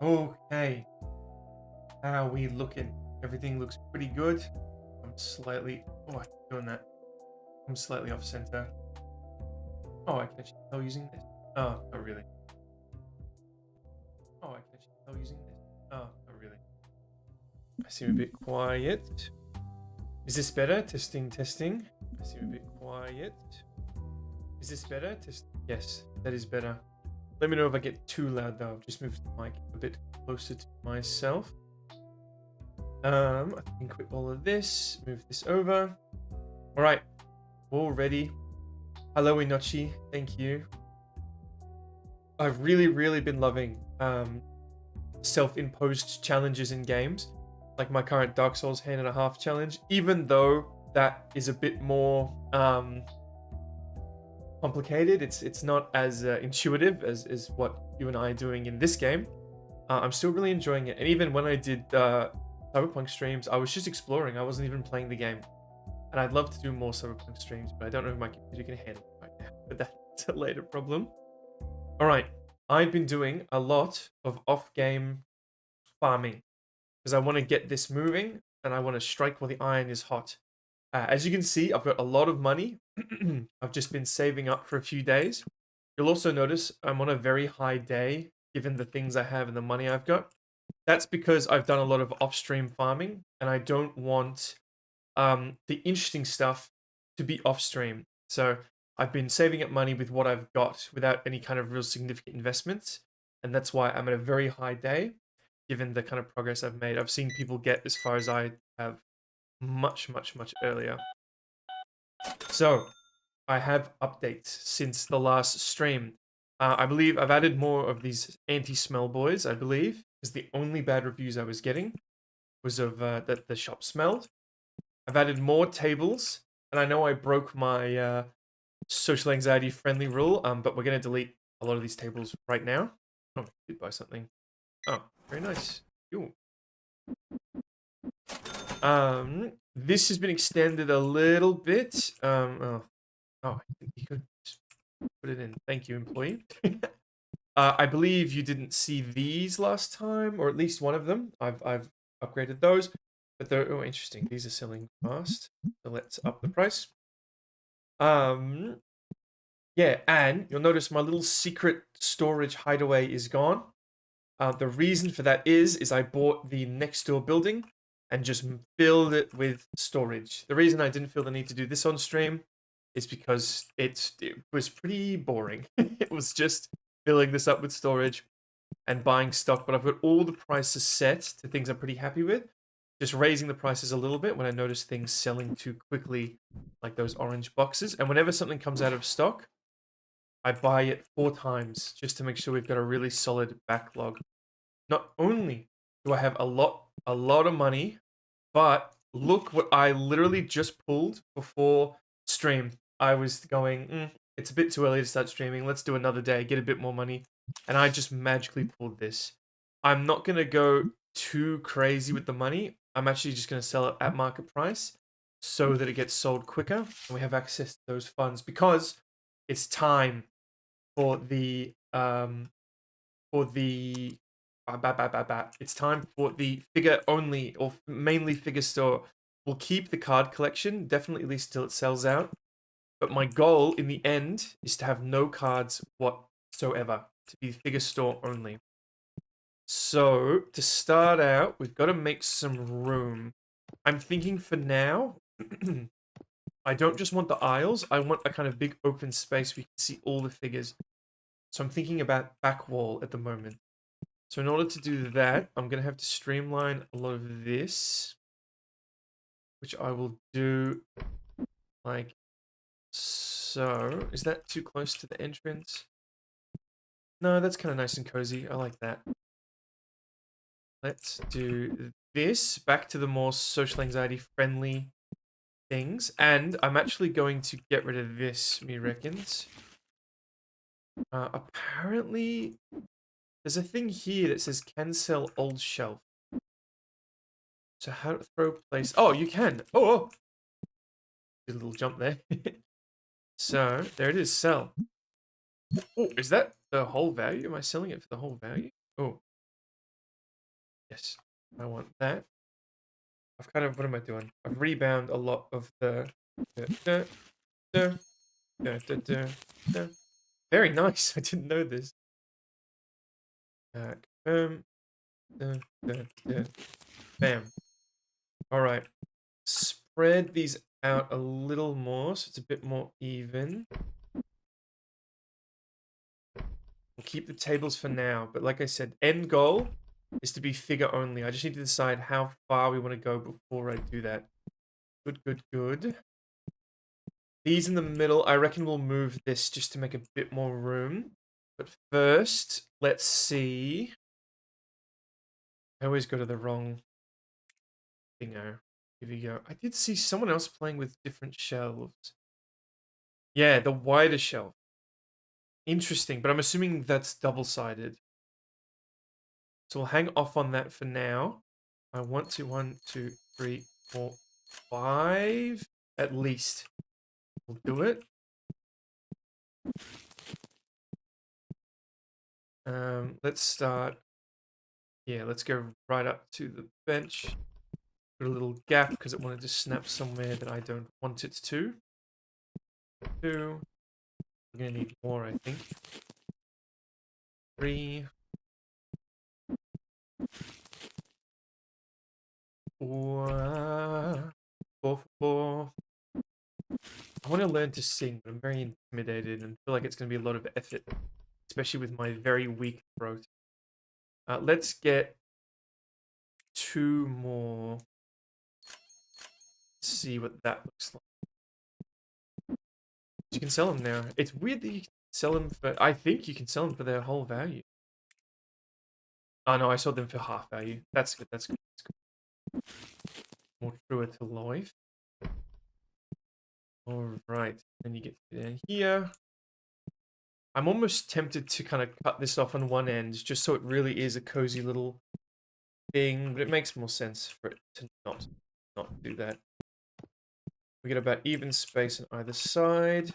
Okay. How are we looking? Everything looks pretty good. I'm slightly... Oh, I keep doing that. I'm slightly off center. Oh, I can actually tell using this. Oh, not really. Oh, I can actually tell using this. Oh, not really. I seem a bit quiet. Is this better? Testing, testing. I seem a bit quiet. Is this better? Yes, that is better. Let me know if I get too loud though. Just move the mic a bit closer to myself. I can quit all of this. Move this over. All right, all ready. Hello, Inochi. Thank you. I've really been loving self-imposed challenges in games, like my current Dark Souls hand and a half challenge. Even though that is a bit more complicated, it's not as intuitive as what you and I are doing in this game. I'm still really enjoying it, and even when I did Cyberpunk streams, I was just exploring. I wasn't even playing the game. And I'd love to do more Cyberpunk streams, but I don't know if my computer can handle it right now. But that's a later problem. All right. I've been doing a lot of off-game farming because I want to get this moving and I want to strike while the iron is hot. As you can see, I've got a lot of money. I've just been saving up for a few days. You'll also notice I'm on a very high day given the things I have and the money I've got. That's because I've done a lot of off-stream farming and I don't want the interesting stuff to be off-stream. So I've been saving up money with what I've got without any kind of real significant investments. And that's why I'm at a very high day, given the kind of progress I've made. I've seen people get as far as I have much earlier. So I have updates since the last stream. I believe I've added more of these anti-smell boys, I believe, because the only bad reviews I was getting was of that the shop smelled. I've added more tables, and I know I broke my social anxiety friendly rule, but we're going to delete a lot of these tables right now. Oh, I did buy something. Oh, very nice. Ooh. This has been extended a little bit. Oh, I think you could just put it in. Thank you, employee. I believe you didn't see these last time, or at least one of them. I've upgraded those, but they're interesting. These are selling fast, so let's up the price. Yeah, and you'll notice my little secret storage hideaway is gone. The reason for that is I bought the next door building and just filled it with storage. The reason I didn't feel the need to do this on stream is because it was pretty boring. It was just filling this up with storage and buying stock, but I've got all the prices set to things I'm pretty happy with. Just raising the prices a little bit when I notice things selling too quickly, like those orange boxes. And whenever something comes out of stock, I buy it 4 times just to make sure we've got a really solid backlog. Not only do I have a lot of money, but look what I literally just pulled before stream. I was going, it's a bit too early to start streaming. Let's do another day, get a bit more money. And I just magically pulled this. I'm not going to go too crazy with the money. I'm actually just going to sell it at market price so that it gets sold quicker and we have access to those funds because it's time for the it's time for the figure only or mainly figure store. We'll keep the card collection, definitely at least till it sells out. But my goal in the end is to have no cards whatsoever, to be figure store only. So to start out, we've got to make some room. I'm thinking for now, I don't just want the aisles, I want a kind of big open space where you can see all the figures. So I'm thinking about back wall at the moment. So in order to do that, I'm going to have to streamline a lot of this, which I will do like so. Is that too close to the entrance? No, that's kind of nice and cozy. I like that. Let's do this back to the more social anxiety friendly things. And I'm actually going to get rid of this, me reckons. Apparently, there's a thing here that says can sell old shelf. So how to throw place? Oh, you can. Oh, did a little jump there. So there it is. Sell. Oh, is that the whole value? Am I selling it for the whole value? Oh, Yes, I want that. I've kind of, what am I doing? I've rebound a lot of the... Very nice. I didn't know this. Confirm. Bam. All right. Spread these out a little more so it's a bit more even. We'll keep the tables for now, but like I said, end goal is to be figure only. I just need to decide how far we want to go before I do that. Good, good, good. These in the middle, I reckon we'll move this just to make a bit more room. But first, let's see. I always go to the wrong thingo. Here we go. I did see someone else playing with different shelves. Yeah, the wider shelf. Interesting, but I'm assuming that's double-sided. So we'll hang off on that for now. I want to 1, 2, 3, 4, 5 at least. We'll do it. Let's start. Yeah, let's go right up to the bench. Put a little gap because it wanted to snap somewhere that I don't want it to. 2. We're gonna need more, I think. 3. 4. 4. I want to learn to sing, but I'm very intimidated and feel like it's going to be a lot of effort, especially with my very weak throat. Let's get 2 more. Let's see what that looks like. You can sell them now. It's weird that you can sell them for... I think you can sell them for their whole value. Oh no, I sold them for half value. That's good, that's good, that's good. More truer to life. Alright, then you get down here. I'm almost tempted to kind of cut this off on one end, just so it really is a cozy little thing, but it makes more sense for it to not do that. We get about even space on either side.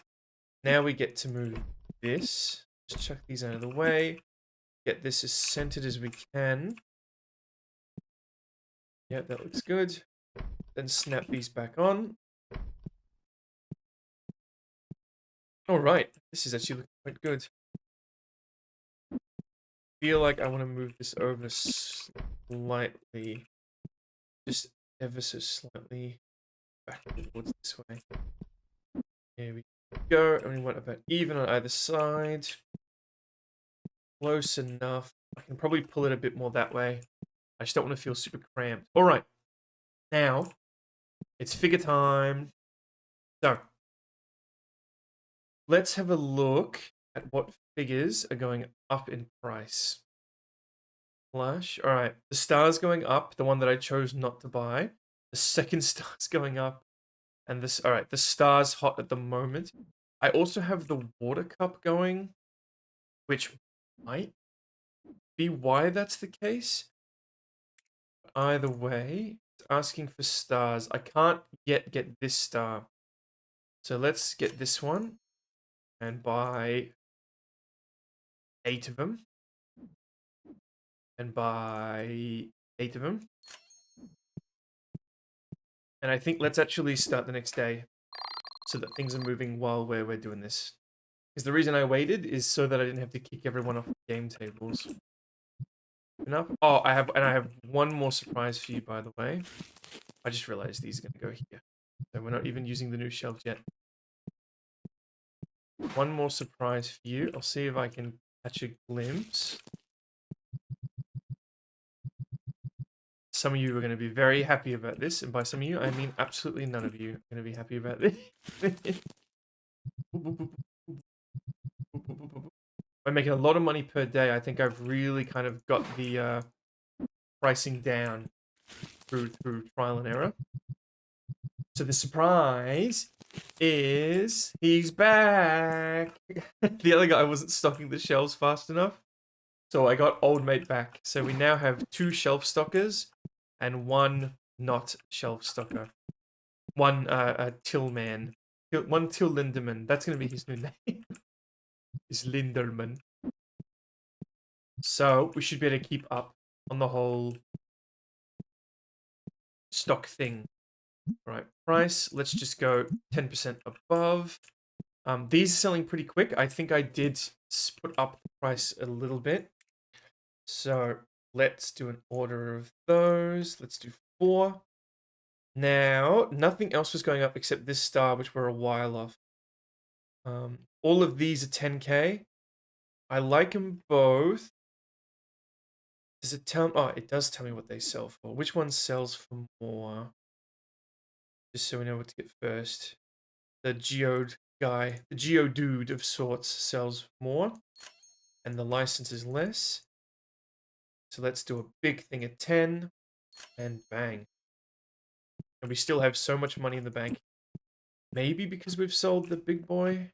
Now we get to move this. Just chuck these out of the way. Get this as centered as we can. Yeah, that looks good. Then snap these back on. Alright, this is actually looking quite good. Feel like I want to move this over slightly. Just ever so slightly back towards this way. Here we go. And we want about even on either side. Close enough. I can probably pull it a bit more that way. I just don't want to feel super cramped. Alright. Now, it's figure time. So, let's have a look at what figures are going up in price. Flash. Alright, the star's going up, the one that I chose not to buy. The second star's going up. And this, alright, the star's hot at the moment. I also have the water cup going, which might be why that's the case. Either way, it's asking for stars. I can't yet get this star. So let's get this one and buy 8 of them. And buy 8 of them. And I think let's actually start the next day so that things are moving while we're doing this. Because the reason I waited is so that I didn't have to kick everyone off the game tables. Enough? Oh, I have one more surprise for you, by the way. I just realized these are going to go here. So we're not even using the new shelves yet. One more surprise for you. I'll see if I can catch a glimpse. Some of you are going to be very happy about this, and by some of you, I mean absolutely none of you are going to be happy about this. I'm making a lot of money per day. I think I've really kind of got the pricing down through trial and error. So the surprise is he's back. The other guy wasn't stocking the shelves fast enough. So I got old mate back. So we now have 2 shelf stockers and 1 not shelf stocker. 1 Tillman. 1 Till Linderman. That's going to be his new name. Is Linderman. So we should be able to keep up on the whole stock thing. All right, price. Let's just go 10% above. These are selling pretty quick. I think I did put up the price a little bit. So let's do an order of those. Let's do 4. Now, nothing else was going up except this star, which we're a while off. All of these are 10k. I like them both. Does it tell? Oh, it does tell me what they sell for. Which one sells for more? Just so we know what to get first. The geode guy, the geodude of sorts, sells more, and the license is less. So let's do a big thing at 10, and bang. And we still have so much money in the bank. Maybe because we've sold the big boy?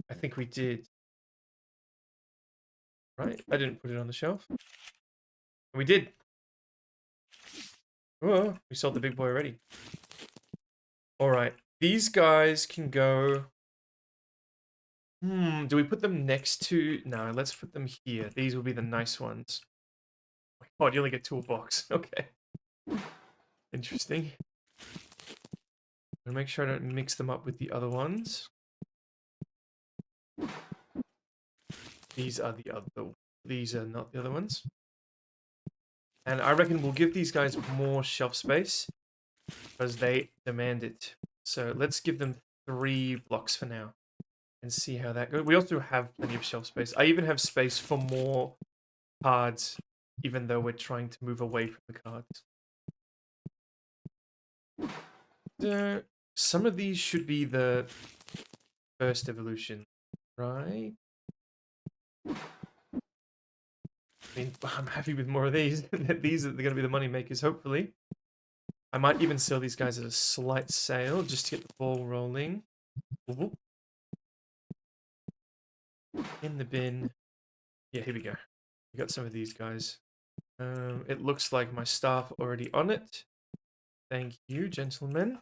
I think we did. Right? I didn't put it on the shelf. We did. Oh, we sold the big boy already. Alright. These guys can go... do we put them next to... No, let's put them here. These will be the nice ones. Oh, you only get 2 a box. Okay. Interesting. I'm gonna make sure I don't mix them up with the other ones. These are the other... These are not the other ones. And I reckon we'll give these guys more shelf space because they demand it. So let's give them 3 blocks for now and see how that goes. We also have plenty of shelf space. I even have space for more cards, even though we're trying to move away from the cards. Some of these should be the first evolution, right? I mean, I'm happy with more of these. These are going to be the money makers, hopefully. I might even sell these guys at a slight sale just to get the ball rolling. In the bin. Yeah, here we go. We got some of these guys. It looks like my staff already on it. Thank you, gentlemen.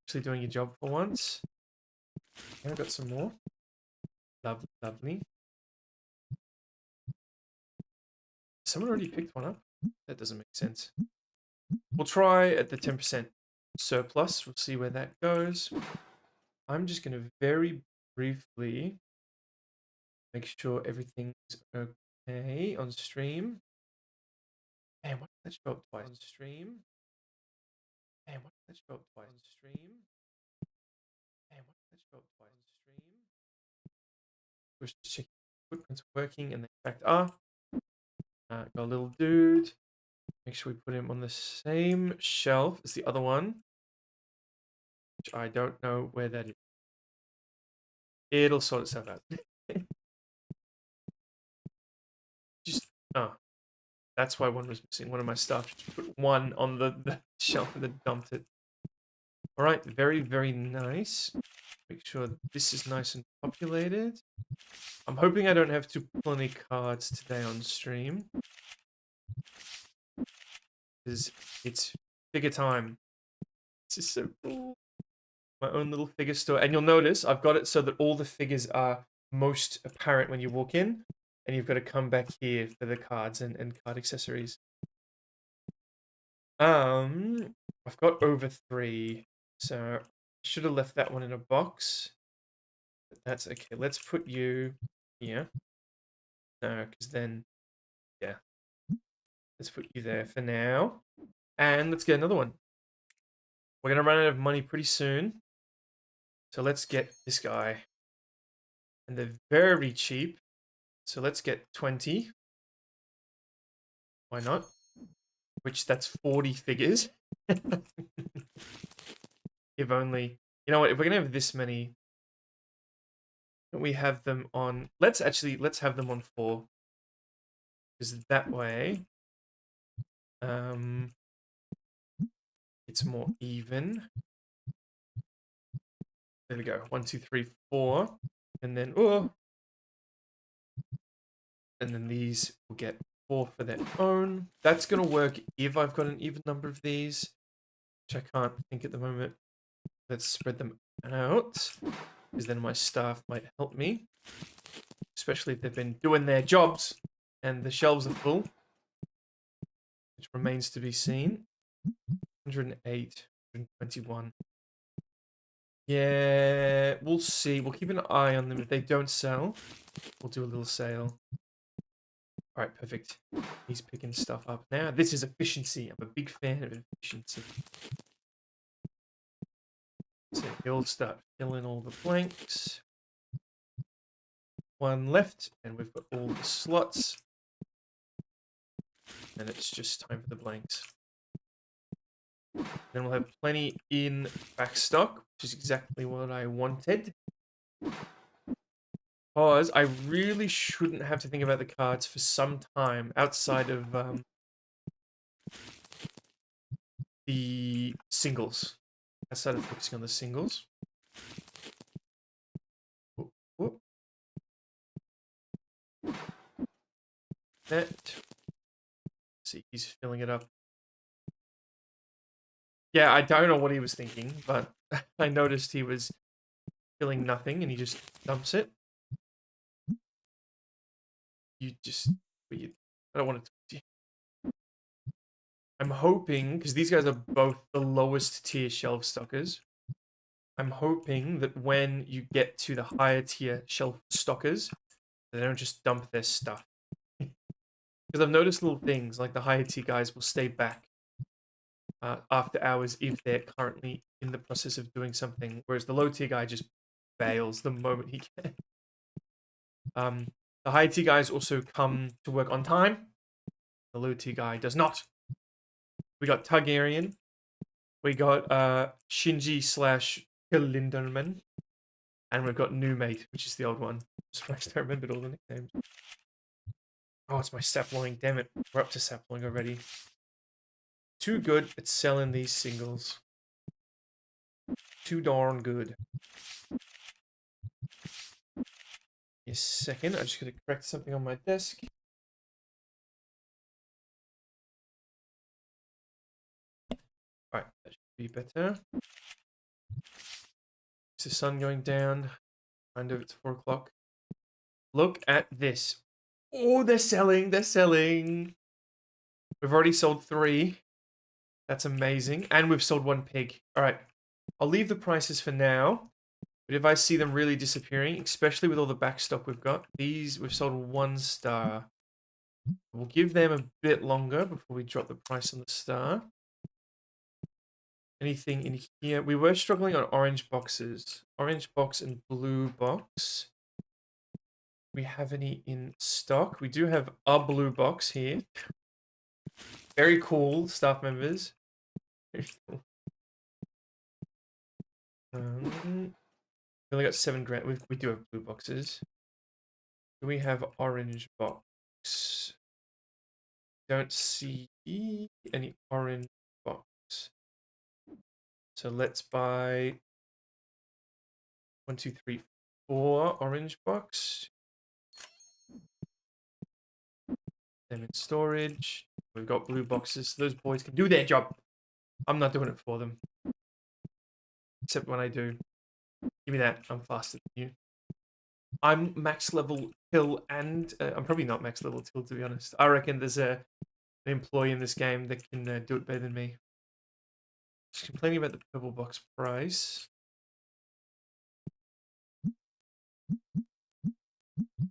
Actually doing your job for once. And I got some more. Lovely. Someone already picked one up? That doesn't make sense. We'll try at the 10% surplus. We'll see where that goes. I'm just going to very briefly make sure everything's okay on stream. Man, why did that show up twice on stream? Man, why did that show up twice on stream? Man, why did that show up twice on stream? Push to check footprints working, and they in fact are. Got a little dude. Make sure we put him on the same shelf as the other one. Which I don't know where that is. It'll sort itself out. Oh. That's why one was missing. One of my stuff. Just put one on the shelf and then dumped it. Alright, very, very nice. Make sure this is nice and populated. I'm hoping I don't have to pull any cards today on stream. Because it's figure time. This is so cool. My own little figure store. And you'll notice I've got it so that all the figures are most apparent when you walk in. And you've got to come back here for the cards and card accessories. I've got over 3. So I should have left that one in a box. But that's okay. Let's put you here. No, because then, yeah. Let's put you there for now. And let's get another one. We're going to run out of money pretty soon. So let's get this guy. And they're very cheap. So let's get 20. Why not? Which, that's 40 figures. If only. You know what, if we're going to have this many, don't we have them on... Let's have them on 4. Because that way... it's more even. There we go. 1, 2, 3, 4. And then... Oh! And then these will get 4 for their own. That's going to work if I've got an even number of these, which I can't think at the moment. Let's spread them out, because then my staff might help me, especially if they've been doing their jobs and the shelves are full, which remains to be seen. 108, 121. Yeah, we'll see. We'll keep an eye on them. If they don't sell, we'll do a little sale. All right, perfect. He's picking stuff up now. This is efficiency. I'm a big fan of efficiency. So he'll start filling all the blanks. One left, and we've got all the slots. And it's just time for the blanks. Then we'll have plenty in back stock, which is exactly what I wanted. Because I really shouldn't have to think about the cards for some time outside of the singles. Outside of focusing on the singles. Whoop, whoop. That. See, he's filling it up. Yeah, I don't know what he was thinking, but I noticed he was filling nothing and he just dumps it. You just... I don't want to talk to you. I'm hoping, because these guys are both the lowest tier shelf stockers, I'm hoping that when you get to the higher tier shelf stockers, they don't just dump their stuff. Because I've noticed little things, like the higher tier guys will stay back after hours if they're currently in the process of doing something, whereas the low tier guy just bails the moment he can. The high tier guys also come to work on time. The low tier guy does not. We got Targaryen. We got Shinji / Linderman. And we've got New Mate, which is the old one. I'm surprised I remembered all the nicknames. Oh, it's my sapling. Damn it. We're up to sapling already. Too good at selling these singles. Too darn good. A second. I'm just going to correct something on my desk. Alright, that should be better. Is the sun going down? Kind of, it's 4 o'clock. Look at this. Oh, they're selling. They're selling. We've already sold 3. That's amazing. And we've sold 1 pig. Alright. I'll leave the prices for now. But if I see them really disappearing, especially with all the back stock we've got, these, we've sold 1 star. We'll give them a bit longer before we drop the price on the star. Anything in here? We were struggling on orange boxes. Orange box and blue box. We have any in stock? We do have a blue box here. Very cool, staff members. Very cool. We only got 7 grand. We do have blue boxes. Do we have orange box? Don't see any orange box. So let's buy 1, 2, 3, 4 orange box. Them in storage. We've got blue boxes. So those boys can do their job. I'm not doing it for them. Except when I do. Give me that. I'm faster than you. I'm max level till and... I'm probably not max level till, to be honest. I reckon there's an employee in this game that can do it better than me. Just complaining about the purple box price.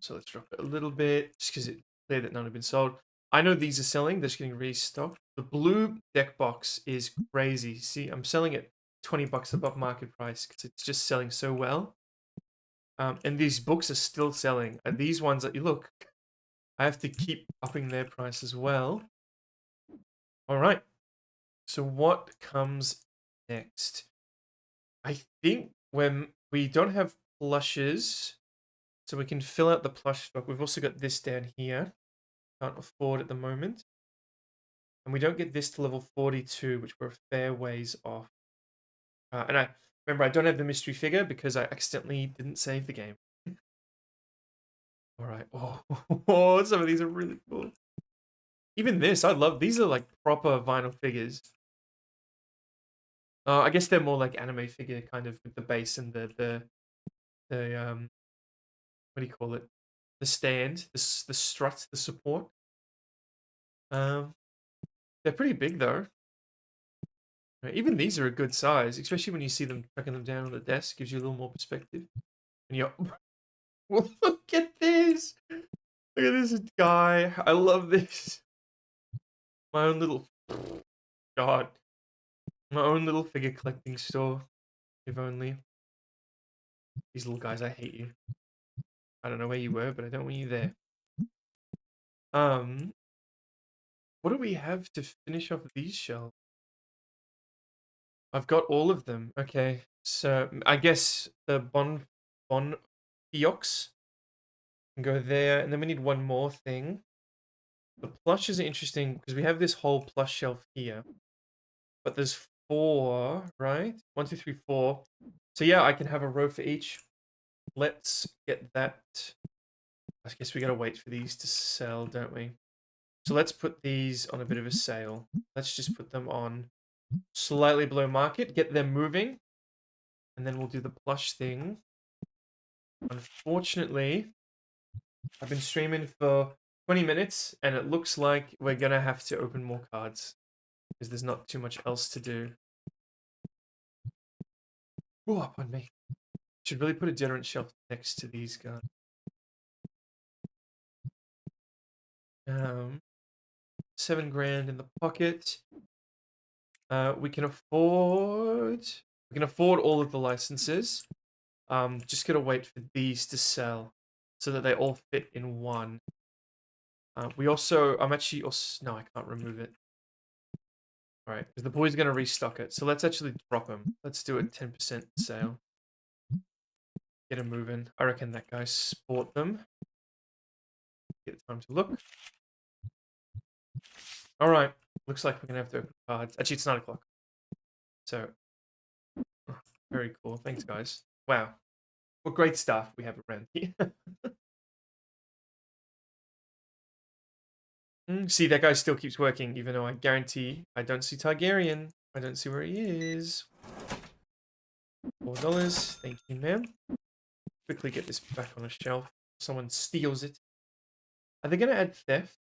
So let's drop it a little bit, just because it's clear that none have been sold. I know these are selling. They're just getting restocked. The blue deck box is crazy. See, I'm selling it $20 above market price because it's just selling so well. And these books are still selling. And these ones that you look, I have to keep upping their price as well. All right. So what comes next? I think when we don't have plushes, so we can fill out the plush stock. We've also got this down here. Can't afford at the moment. And we don't get this to level 42, which we're a fair ways off. And I remember I don't have the mystery figure because I accidentally didn't save the game. All right. Oh, some of these are really cool. Even this, I love. These are like proper vinyl figures. I guess they're more like anime figure kind of with the base and the what do you call it? The stand, the strut, the support. They're pretty big though. Right, even these are a good size, especially when you see them tracking them down on the desk. Gives you a little more perspective. And you're, look at this! Look at this guy. I love this. My own little, God, my own little figure collecting store. If only. These little guys, I hate you. I don't know where you were, but I don't want you there. What do we have to finish off these shelves? I've got all of them. Okay, so I guess the Bon Fiox can go there, and then we need one more thing. The plushes are interesting because we have this whole plush shelf here, but there's 4, right? 1, 2, 3, 4. So yeah, I can have a row for each. Let's get that. I guess we gotta wait for these to sell, don't we? So let's put these on a bit of a sale. Let's just put them on slightly below market, get them moving, and then we'll do the plush thing. Unfortunately, I've been streaming for 20 minutes, and it looks like we're gonna have to open more cards because there's not too much else to do. Oh, pardon me. Should really put a deodorant shelf next to these guys. 7 grand in the pocket. We can afford all of the licenses. Just gotta wait for these to sell so that they all fit in one. I'm actually also, no, I can't remove it. All right, because the boy's gonna restock it. So let's actually drop them. Let's do a 10% sale. Get them moving. I reckon that guy sport them. Get time to look. All right, looks like we're gonna have to open cards. Actually, it's 9 o'clock. So, very cool. Thanks, guys. Wow, what great stuff we have around here. See, that guy still keeps working, even though I guarantee I don't see Targaryen. I don't see where he is. $4. Thank you, ma'am. Quickly get this back on a shelf. Someone steals it. Are they going to add theft?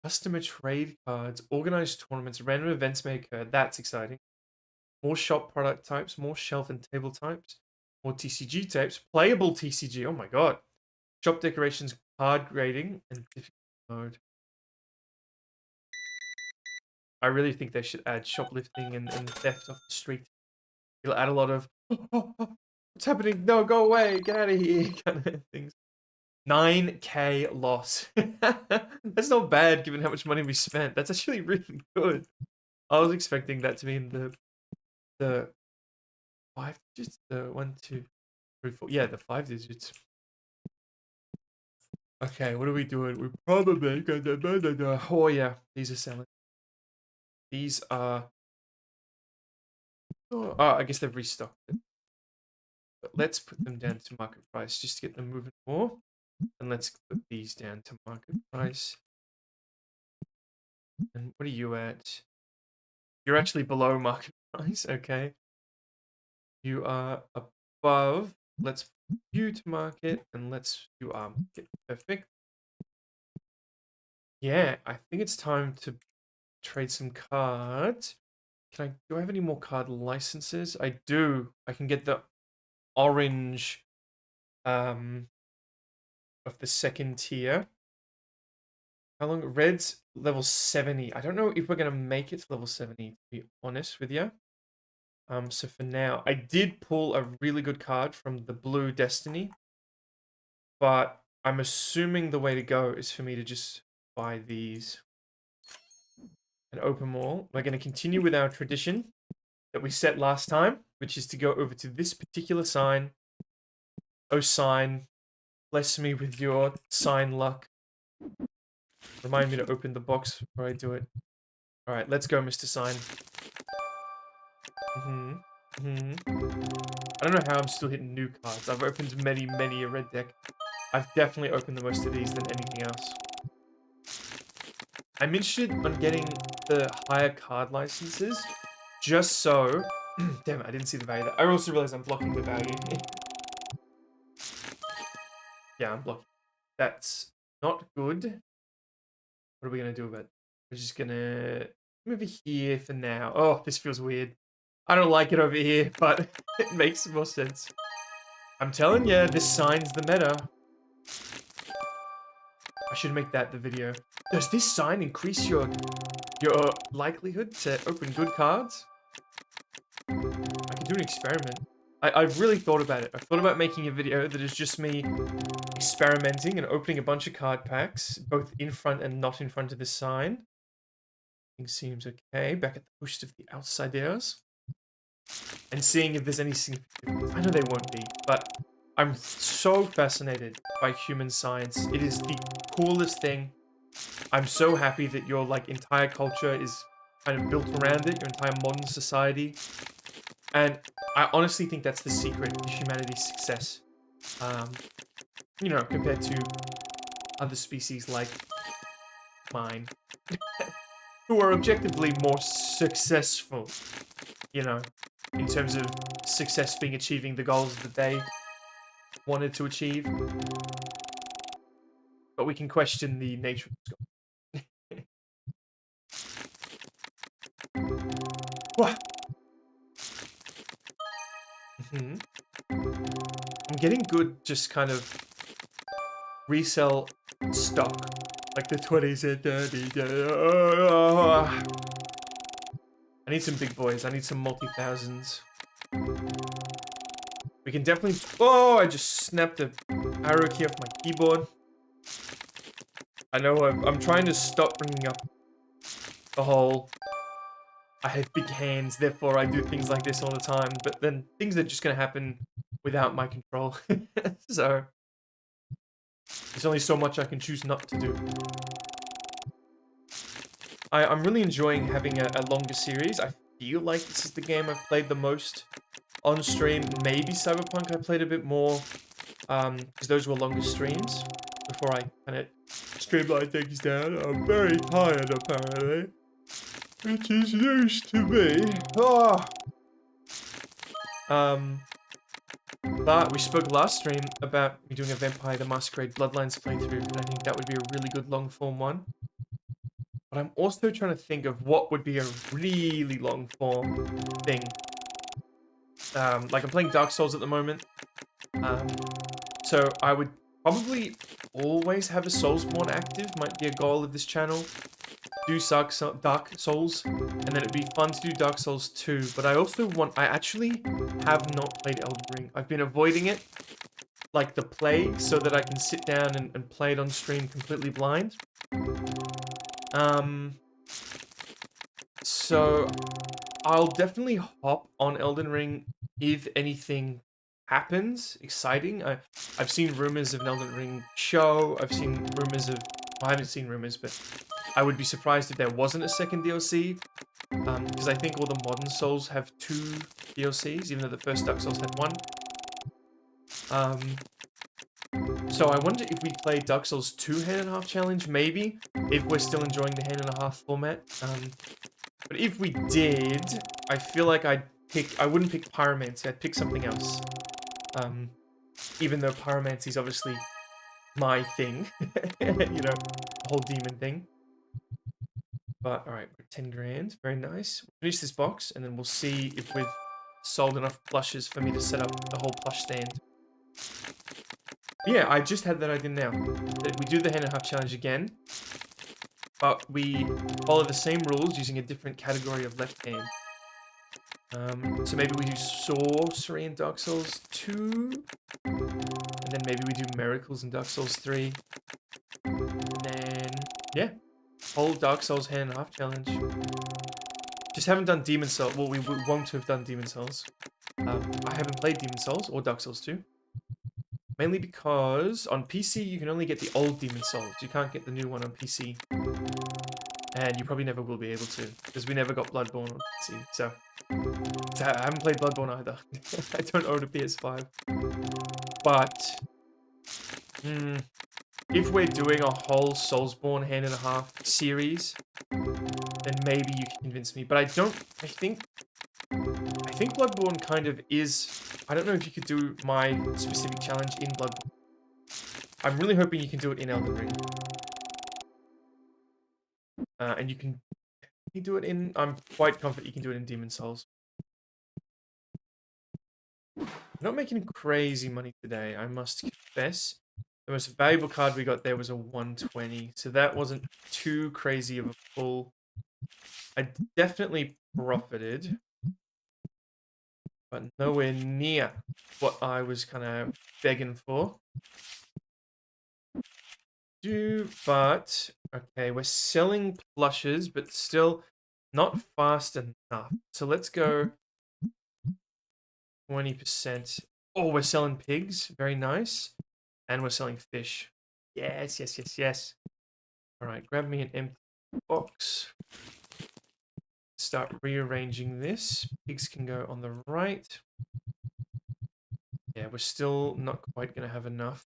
Customer trade cards, organized tournaments, random events may occur. That's exciting. More shop product types, more shelf and table types, more TCG types, playable TCG. Oh my god. Shop decorations, card grading, and difficult mode. I really think they should add shoplifting and theft off the street. It'll add a lot of, what's happening? No, go away, get out of here, kind of things. 9k loss. That's not bad given how much money we spent. That's actually really good. I was expecting that to be in the 5 digits, the 1, 2, 3, 4. Yeah, the 5 digits. Okay, what are we doing? We're probably oh yeah, these are selling. These are, oh, I guess they've restocked it. But let's put them down to market price just to get them moving more. And let's put these down to market price. And what are you at? You're actually below market price, okay. You are above. Let's put you to market, and let's do our market. Perfect. Yeah, I think it's time to trade some cards. Do I have any more card licenses? I do. I can get the orange of the second tier. How long? Red's level 70. I don't know if we're gonna make it to level 70, to be honest with you. So for now, I did pull a really good card from the blue Destiny, but I'm assuming the way to go is for me to just buy these and open them all. We're gonna continue with our tradition that we set last time, which is to go over to this particular sign. Oh, sign, bless me with your sign luck. Remind me to open the box before I do it. All right, let's go, Mr. Sign. I don't know how I'm still hitting new cards. I've opened many a red deck. I've definitely opened the most of these than anything else. I'm interested on getting the higher card licenses, just so... Damn it, I didn't see the value there. I also realized I'm blocking the value. Yeah, I'm blocking. That's not good. What are we going to do about it? We're just going to I'm over here for now. Oh, this feels weird. I don't like it over here, but it makes more sense. I'm telling you, this sign's the meta. I should make that the video. Does this sign increase your likelihood to open good cards? I can do an experiment. I've really thought about it. I've thought about making a video that is just me experimenting and opening a bunch of card packs, both in front and not in front of this sign. Things seems okay. Back at the host of the Outsiders. And seeing if there's any significance. I know they won't be, but I'm so fascinated by human science. It is the coolest thing. I'm so happy that your like entire culture is kind of built around it, your entire modern society. And I honestly think that's the secret to humanity's success. You know, compared to other species like mine, who are objectively more successful, you know, in terms of success being achieving the goals that they wanted to achieve. But we can question the nature of the goal. What? I'm getting good just kind of resell stock. Like the 20s and 30s. I need some big boys. I need some multi-thousands. We can definitely... Oh, I just snapped the arrow key off my keyboard. I know I'm trying to stop bringing up the whole... I have big hands, therefore I do things like this all the time. But then things are just going to happen without my control. So... there's only so much I can choose not to do. I'm really enjoying having a longer series. I feel like this is the game I've played the most on stream. Maybe Cyberpunk I played a bit more, because those were longer streams before I kind of streamlined things down. I'm very tired apparently, which is news to me. Oh. But we spoke last stream about me doing a Vampire the Masquerade Bloodlines playthrough, and I think that would be a really good long form one. But I'm also trying to think of what would be a really long form thing. Like I'm playing Dark Souls at the moment. So I would probably always have a Soulsborne active, might be a goal of this channel. Do Dark Souls, and then it'd be fun to do Dark Souls 2. But I also I actually have not played Elden Ring. I've been avoiding it, like the plague, so that I can sit down and play it on stream completely blind. So I'll definitely hop on Elden Ring if anything happens exciting. I've seen rumors of an Elden Ring show. I've seen rumors of... well, I haven't seen rumors, but I would be surprised if there wasn't a second DLC. Because I think all the modern Souls have 2 DLCs, even though the first Dark Souls had 1. So I wonder if we play Dark Souls 2 hand and a half challenge, maybe, if we're still enjoying the hand and a half format. But if we did, I feel like I wouldn't pick Pyromancy, I'd pick something else. Even though Pyromancy is obviously my thing, you know, the whole demon thing. But alright, we're 10 grand, very nice. We'll finish this box, and then we'll see if we've sold enough plushes for me to set up the whole plush stand. Yeah, I just had that idea now. That we do the hand and a half challenge again, but we follow the same rules using a different category of left hand. So maybe we do Sorcery in Dark Souls 2, and then maybe we do Miracles in Dark Souls 3, and then, yeah, whole Dark Souls hand and a half challenge. Just haven't done Demon Souls. Well, we won't have done Demon Souls. I haven't played Demon Souls or Dark Souls 2. Mainly because on PC you can only get the old Demon Souls. You can't get the new one on PC. And you probably never will be able to, because we never got Bloodborne on PC. So I haven't played Bloodborne either. I don't own a PS5. But if we're doing a whole Soulsborne hand and a half series, then maybe you can convince me. But I think Bloodborne kind of is... I don't know if you could do my specific challenge in Bloodborne. I'm really hoping you can do it in Elden Ring. And you can you do it in... I'm quite confident you can do it in Demon Souls. I'm not making crazy money today, I must confess. The most valuable card we got there was a 120, so that wasn't too crazy of a pull. I definitely profited, but nowhere near what I was kind of begging for. But okay, we're selling plushes, but still not fast enough. So let's go 20%. Oh, we're selling pigs. Very nice. And we're selling fish. Yes, yes, yes, yes. All right, grab me an empty box. Start rearranging this. Pigs can go on the right. Yeah, we're still not quite going to have enough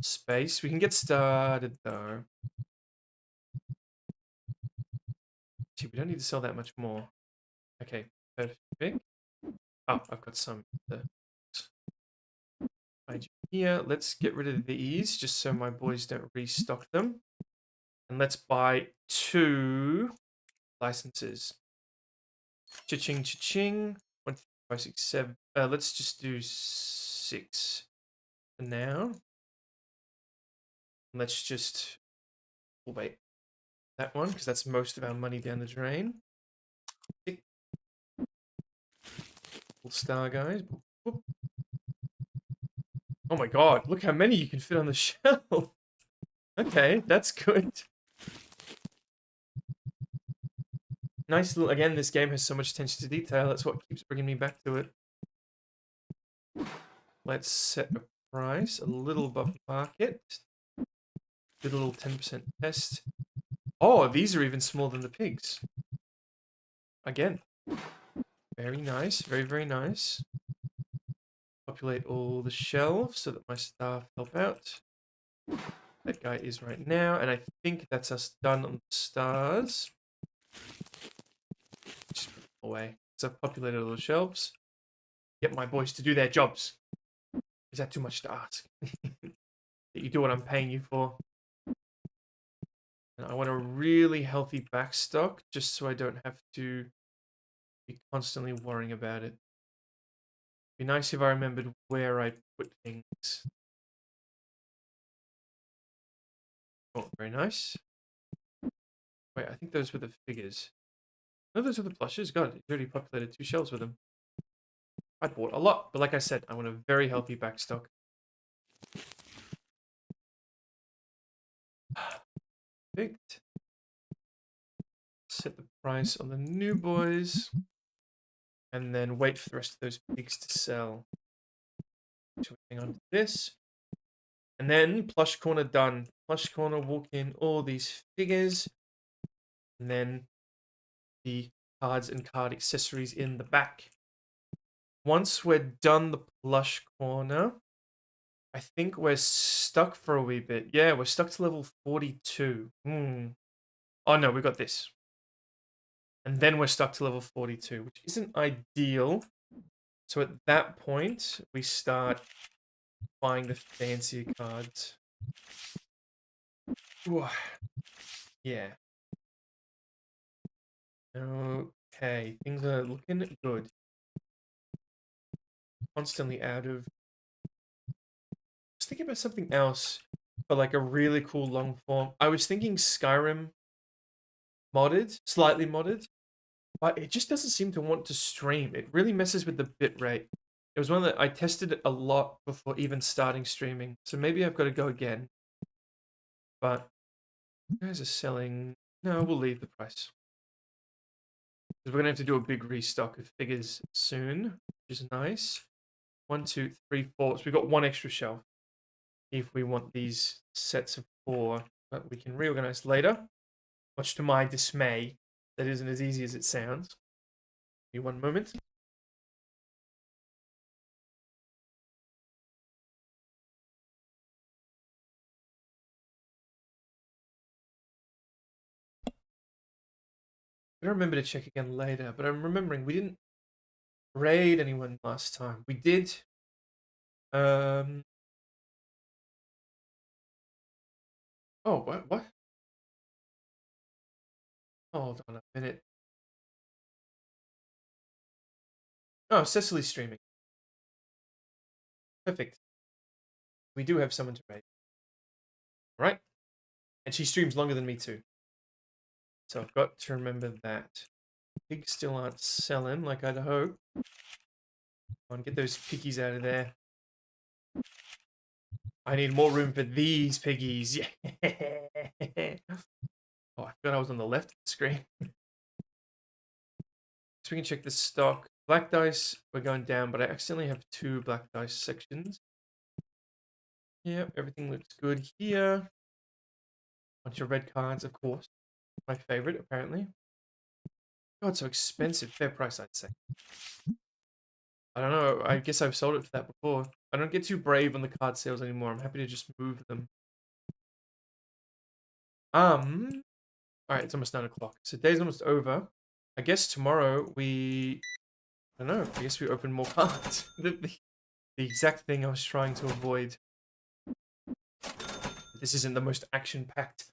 space. We can get started, though. Gee, we don't need to sell that much more. Okay, perfect. Oh, I've got some. Here, let's get rid of these just so my boys don't restock them. And let's buy 2 licenses. Cha-ching, cha-ching. 1, 3, 5, 6, 7. Let's just do 6 for now. Let's just... We'll wait. That one, because that's most of our money down the drain. Little star, guys. Boop. Oh my god, look how many you can fit on the shelf. Okay, that's good. Nice little... Again, this game has so much attention to detail. That's what keeps bringing me back to it. Let's set a price a little above market. Do a little 10% test. Oh, these are even smaller than the pigs. Again. Very nice. Very, very nice. Populate all the shelves so that my staff help out. That guy is right now. And I think that's us done on the stars. Just put it away. So I've populated all the shelves. Get my boys to do their jobs. Is that too much to ask? That you do what I'm paying you for. And I want a really healthy backstock just so I don't have to be constantly worrying about it. Be nice if I remembered where I put things. Oh, very nice. Wait, I think those were the figures. No, those were the plushes. God, you already populated 2 shelves with them. I bought a lot, but like I said, I want a very healthy backstock. Perfect. Set the price on the new boys. And then wait for the rest of those pigs to sell. So hang on to this. And then plush corner done. Plush corner, walk in all these figures. And then the cards and card accessories in the back. Once we're done the plush corner, I think we're stuck for a wee bit. Yeah, we're stuck to level 42. Oh no, we got this. And then we're stuck to level 42, which isn't ideal. So at that point, we start buying the fancier cards. Ooh. Yeah. Okay, things are looking good. Constantly out of... I was thinking about something else, but like a really cool long form. I was thinking Skyrim modded, slightly modded, but it just doesn't seem to want to stream. It really messes with the bitrate. It was one that I tested it a lot before even starting streaming, so maybe I've got to go again. But you guys are selling... No, we'll leave the price. Because we're going to have to do a big restock of figures soon, which is nice. 1, 2, 3, 4. So we've got 1 extra shelf if we want these sets of 4. But we can reorganize later. Much to my dismay, that isn't as easy as it sounds. Give me 1 moment. I don't remember to check again later, but I'm remembering we didn't raid anyone last time. We did. Oh, what? Hold on a minute. Oh, Cecily's streaming. Perfect. We do have someone to raid. Right? And she streams longer than me too. So I've got to remember that. Pigs still aren't selling like I'd hope. Come on, get those piggies out of there. I need more room for these piggies. Yeah. Oh, I forgot I was on the left of the screen. So we can check the stock. Black dice, we're going down, but I accidentally have 2 black dice sections. Yep, everything looks good here. Bunch of red cards, of course. My favorite, apparently. God, it's so expensive. Fair price, I'd say. I don't know. I guess I've sold it for that before. I don't get too brave on the card sales anymore. I'm happy to just move them. Alright, it's almost 9 o'clock. So day's almost over. I guess tomorrow we... I don't know. I guess we open more cards. The exact thing I was trying to avoid. This isn't the most action-packed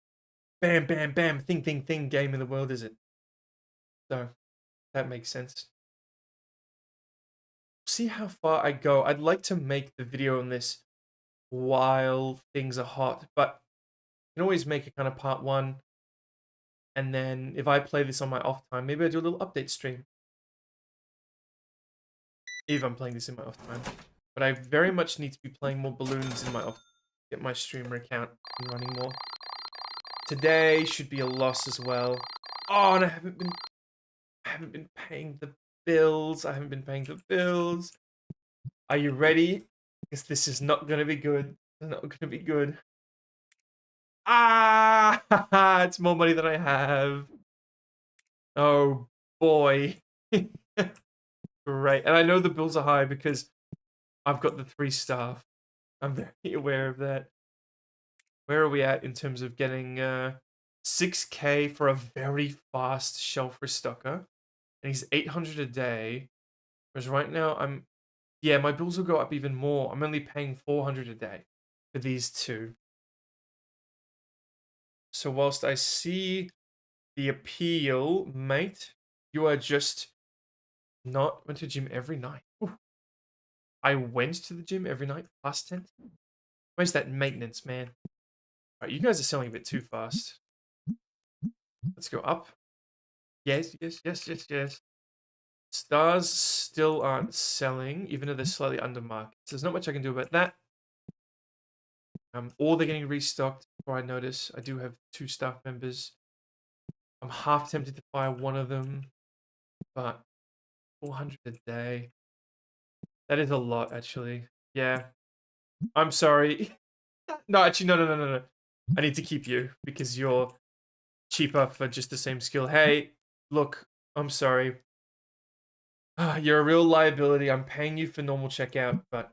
bam, bam, bam, thing, thing, thing game in the world, is it? So, that makes sense. See how far I go. I'd like to make the video on this while things are hot, but you can always make a kind of part 1. And then if I play this on my off time, maybe I do a little update stream. If I'm playing this in my off time. But I very much need to be playing more balloons in my off time. Get my streamer account running more. Today should be a loss as well. Oh, and I haven't been paying the bills. I haven't been paying the bills. Are you ready? Because this is not gonna be good. It's not gonna be good. Ah, it's more money than I have. Oh boy. Great. And I know the bills are high because I've got the 3 staff. I'm very aware of that. Where are we at in terms of getting 6K for a very fast shelf restocker? And he's 800 a day. Whereas right now yeah, my bills will go up even more. I'm only paying 400 a day for these 2. So whilst I see the appeal, mate, you are just not went to the gym every night. Ooh. I went to the gym every night, past 10. Where's that maintenance, man? Alright, you guys are selling a bit too fast. Let's go up. Yes, yes, yes, yes, yes. Stars still aren't selling, even though they're slightly under market. So there's not much I can do about that. Or they're getting restocked before I notice. I do have 2 staff members. I'm half tempted to fire one of them, but 400 a day. That is a lot, actually. Yeah. I'm sorry. No, actually, no. I need to keep you because you're cheaper for just the same skill. Hey, look, I'm sorry. You're a real liability. I'm paying you for normal checkout, but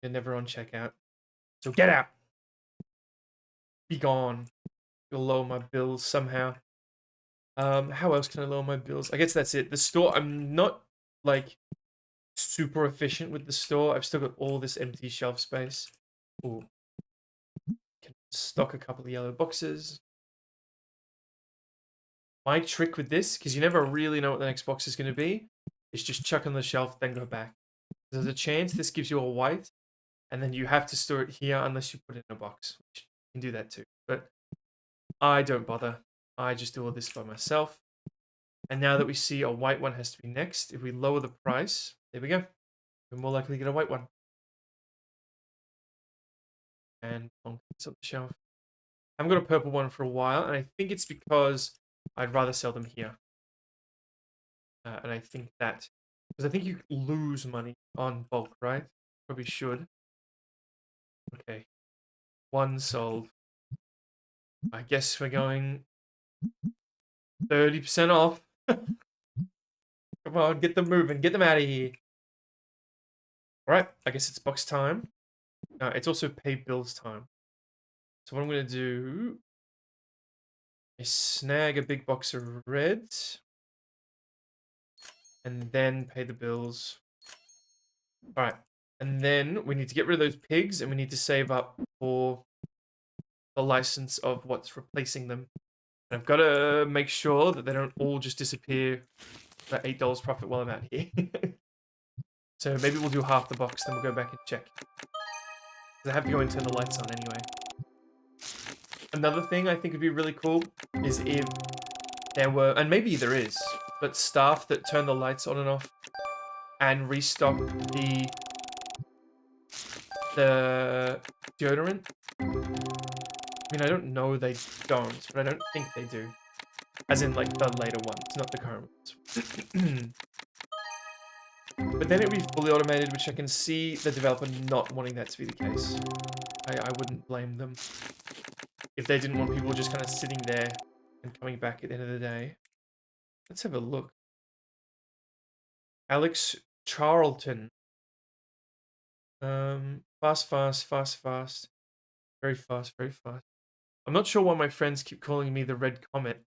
you're never on checkout. So get out. Be gone. You'll lower my bills somehow. How else can I lower my bills? I guess that's it. The store, I'm not like super efficient with the store. I've still got all this empty shelf space. Ooh. Can stock a couple of yellow boxes. My trick with this, because you never really know what the next box is going to be, is just chuck on the shelf, then go back. There's a chance this gives you a white, and then you have to store it here unless you put it in a box. Which you can do that too. But I don't bother. I just do all this by myself. And now that we see a white one has to be next, if we lower the price, there we go. We're more likely to get a white one. And it's up the shelf. I haven't got a purple one for a while, and I think it's because I'd rather sell them here. And I think that, because I think you lose money on bulk, right? Probably should. Okay. 1 sold. I guess we're going 30% off. Come on, get them moving. Get them out of here. Alright, I guess it's box time. It's also pay bills time. So what I'm going to do is snag a big box of reds. And then pay the bills. Alright. And then we need to get rid of those pigs, and we need to save up for the license of what's replacing them. And I've got to make sure that they don't all just disappear for $8 profit while I'm out here. So maybe we'll do half the box, then we'll go back and check. I have to go and turn the lights on anyway. Another thing I think would be really cool is if there were, and maybe there is, but staff that turn the lights on and off and restock the deodorant. I mean, I don't know they don't, but I don't think they do. As in, like, the later ones, not the current ones. But then it would be fully automated, which I can see the developer not wanting that to be the case. I wouldn't blame them if they didn't want people just kind of sitting there and coming back at the end of the day. Let's have a look. Alex Charlton. Fast. Very fast, very fast. I'm not sure why my friends keep calling me the Red Comet.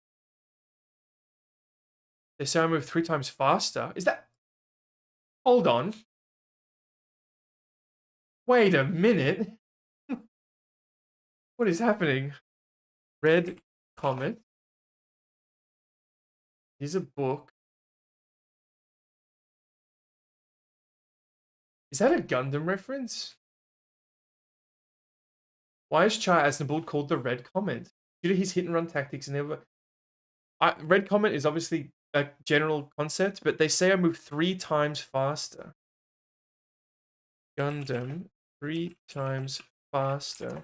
They say I move 3 times faster. Is that... Hold on. Wait a minute. What is happening? Red Comet. Here's a book. Is that a Gundam reference? Why is Char Aznavour called the Red Comet? Due to his hit-and-run tactics and never... Red Comet is obviously a general concept, but they say I move 3 times faster. Gundam, 3 times faster.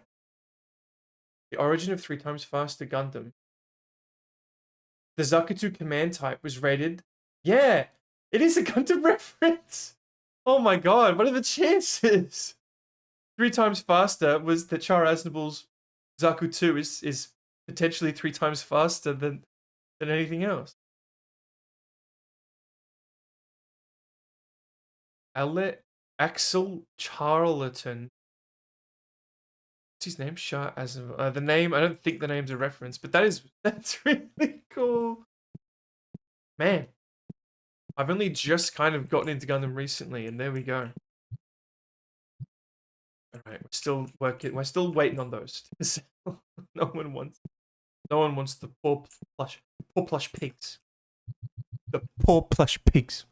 The origin of 3 times faster Gundam. The Zakutu command type was rated... Yeah! It is a Gundam reference! Oh my god, what are the chances? 3 times faster was that Char Aznavour's Zakutu is potentially 3 times faster than anything else. Axel Charlton. What's his name? Char Aznavour. The name, I don't think the name's a reference, but that's really cool. Man, I've only just kind of gotten into Gundam recently, and there we go. Alright, we're still waiting on those. No one wants the poor plush pigs. The poor plush pigs.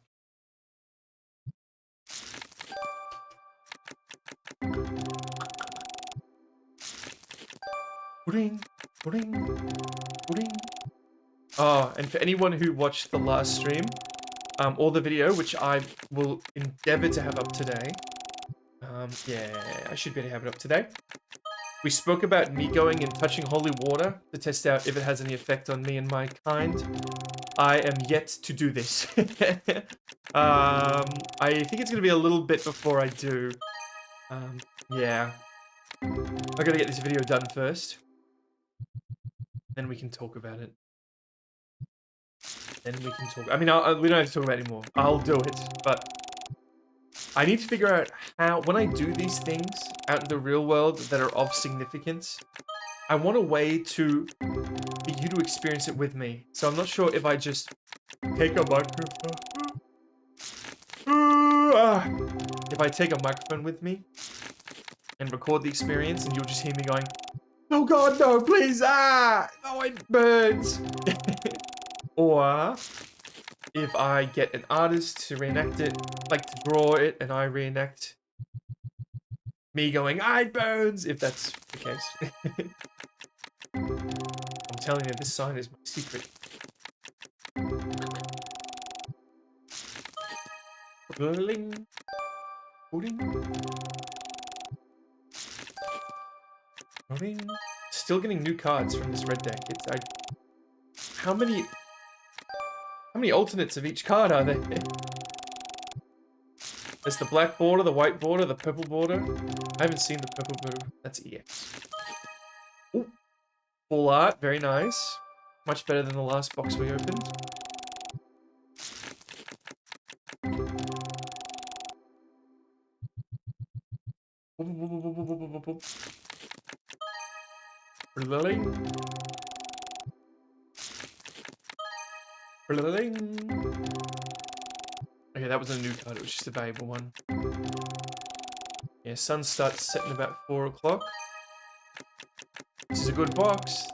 Ring. Oh, and for anyone who watched the last stream, or the video, which I will endeavor to have up today. Yeah, I should be able to have it up today. We spoke about me going and touching holy water to test out if it has any effect on me and my kind. I am yet to do this. I think it's going to be a little bit before I do. Yeah. I gotta get this video done first. Then we can talk about it. Then we can talk. I mean, we don't have to talk about it anymore. I'll do it, but I need to figure out how, when I do these things out in the real world that are of significance, I want a way for you to experience it with me. So I'm not sure if I just take a microphone. If I take a microphone with me and record the experience, and you'll just hear me going, "Oh God, no, please, oh, it burns." Or if I get an artist to reenact it, like to draw it, and I reenact me going, "It burns," if that's the case. I'm telling you, this sign is my secret. Bling. Still getting new cards from this red deck. How many alternates of each card are there? There's the black border, the white border, the purple border. I haven't seen the purple border. That's EX. Ooh. Full art, very nice. Much better than the last box we opened. Okay, that was a new card. It was just a valuable one. Yeah, sun starts setting about 4 o'clock. This is a good box.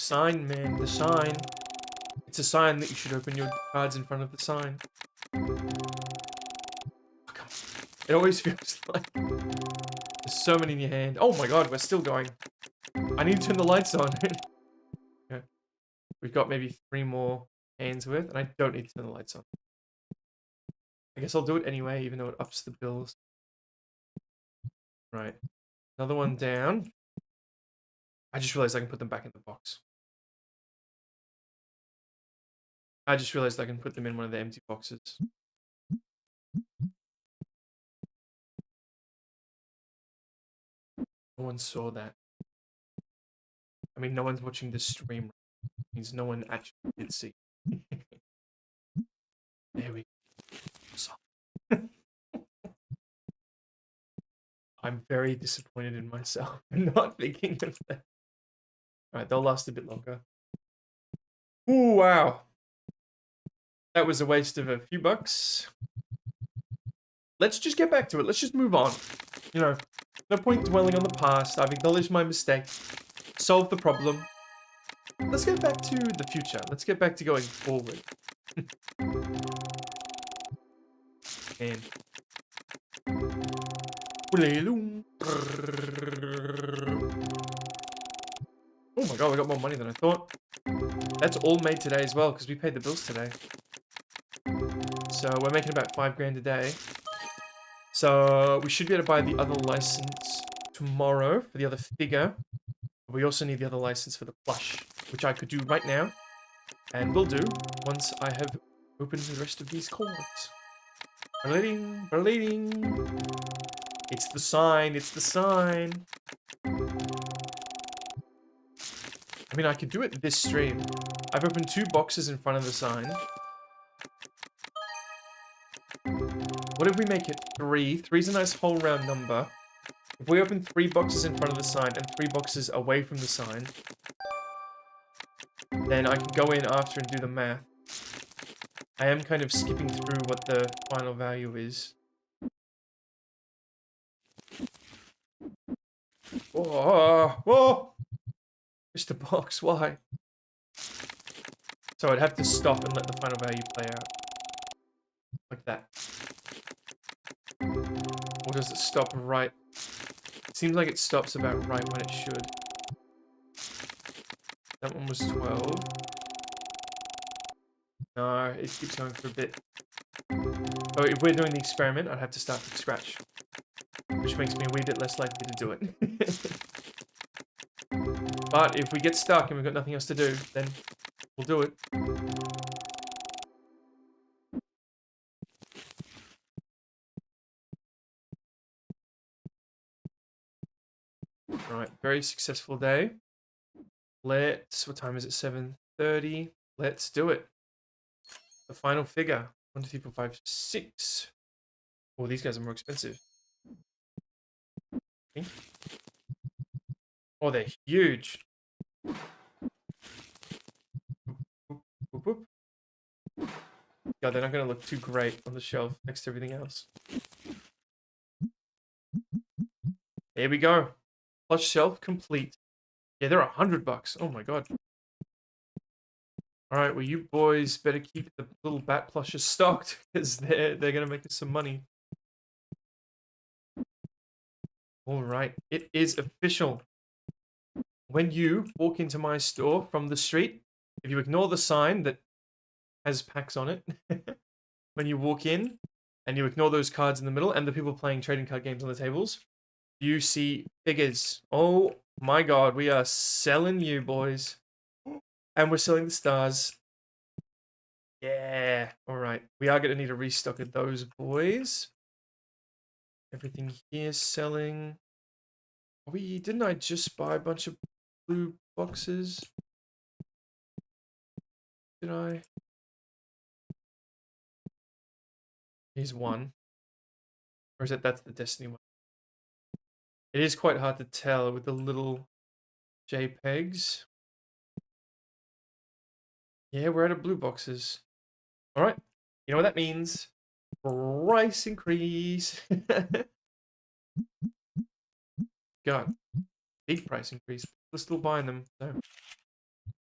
sign, man. The sign. It's a sign that you should open your cards in front of the sign. It always feels like there's so many in your hand. Oh my god, we're still going. I need to turn the lights on. Okay. We've got maybe 3 more hands worth, and I don't need to turn the lights on. I guess I'll do it anyway, even though it ups the bills. Right. Another one down. I just realized I can put them back in the box. I just realized I can put them in one of the empty boxes. No one saw that. I mean, no one's watching this stream. It means no one actually did see. There we go. I'm very disappointed in myself for not thinking of that. Alright, they'll last a bit longer. Ooh, wow. That was a waste of a few bucks. Let's just get back to it. Let's just move on. You know, no point dwelling on the past. I've acknowledged my mistake. Solved the problem. Let's get back to the future. Let's get back to going forward. And oh my god, we got more money than I thought. That's all made today as well, because we paid the bills today. So we're making about 5 grand a day. So we should be able to buy the other license tomorrow for the other figure. We also need the other license for the plush, which I could do right now. And will do once I have opened the rest of these cords. Bleeding, bleeding. It's the sign, it's the sign. I mean, I could do it this stream. I've opened 2 boxes in front of the sign. What if we make it 3? 3's a nice whole round number. If we open 3 boxes in front of the sign and 3 boxes away from the sign, then I can go in after and do the math. I am kind of skipping through what the final value is. Oh, whoa! Mr. Box, why? So I'd have to stop and let the final value play out. Like that. Or does it stop right? It seems like it stops about right when it should. That one was 12. No, it keeps going for a bit. Oh, if we're doing the experiment, I'd have to start from scratch. Which makes me a wee bit less likely to do it. But if we get stuck and we've got nothing else to do, then we'll do it. Alright, very successful day. What time is it? 7:30. Let's do it. The final figure. 1, 2, 3, 4, 5, 6. Oh, these guys are more expensive. Okay. Oh, they're huge. Whoop, whoop. God, they're not going to look too great on the shelf next to everything else. There we go. Plush shelf complete. Yeah, they're $100. Oh my god. Alright, well you boys better keep the little bat plushes stocked, because they're gonna make us some money. Alright, it is official. When you walk into my store from the street, if you ignore the sign that has packs on it, when you walk in and you ignore those cards in the middle and the people playing trading card games on the tables, you see figures. Oh my god, we are selling you, boys. And we're selling the stars. Yeah. Alright. We are going to need a restock of those, boys. Everything here is selling. Didn't I just buy a bunch of blue boxes? Did I? Here's one. Or is that's the Destiny one? It is quite hard to tell with the little JPEGs. Yeah, we're out of blue boxes. Alright. You know what that means? Price increase. God. Big price increase. We're still buying them. So.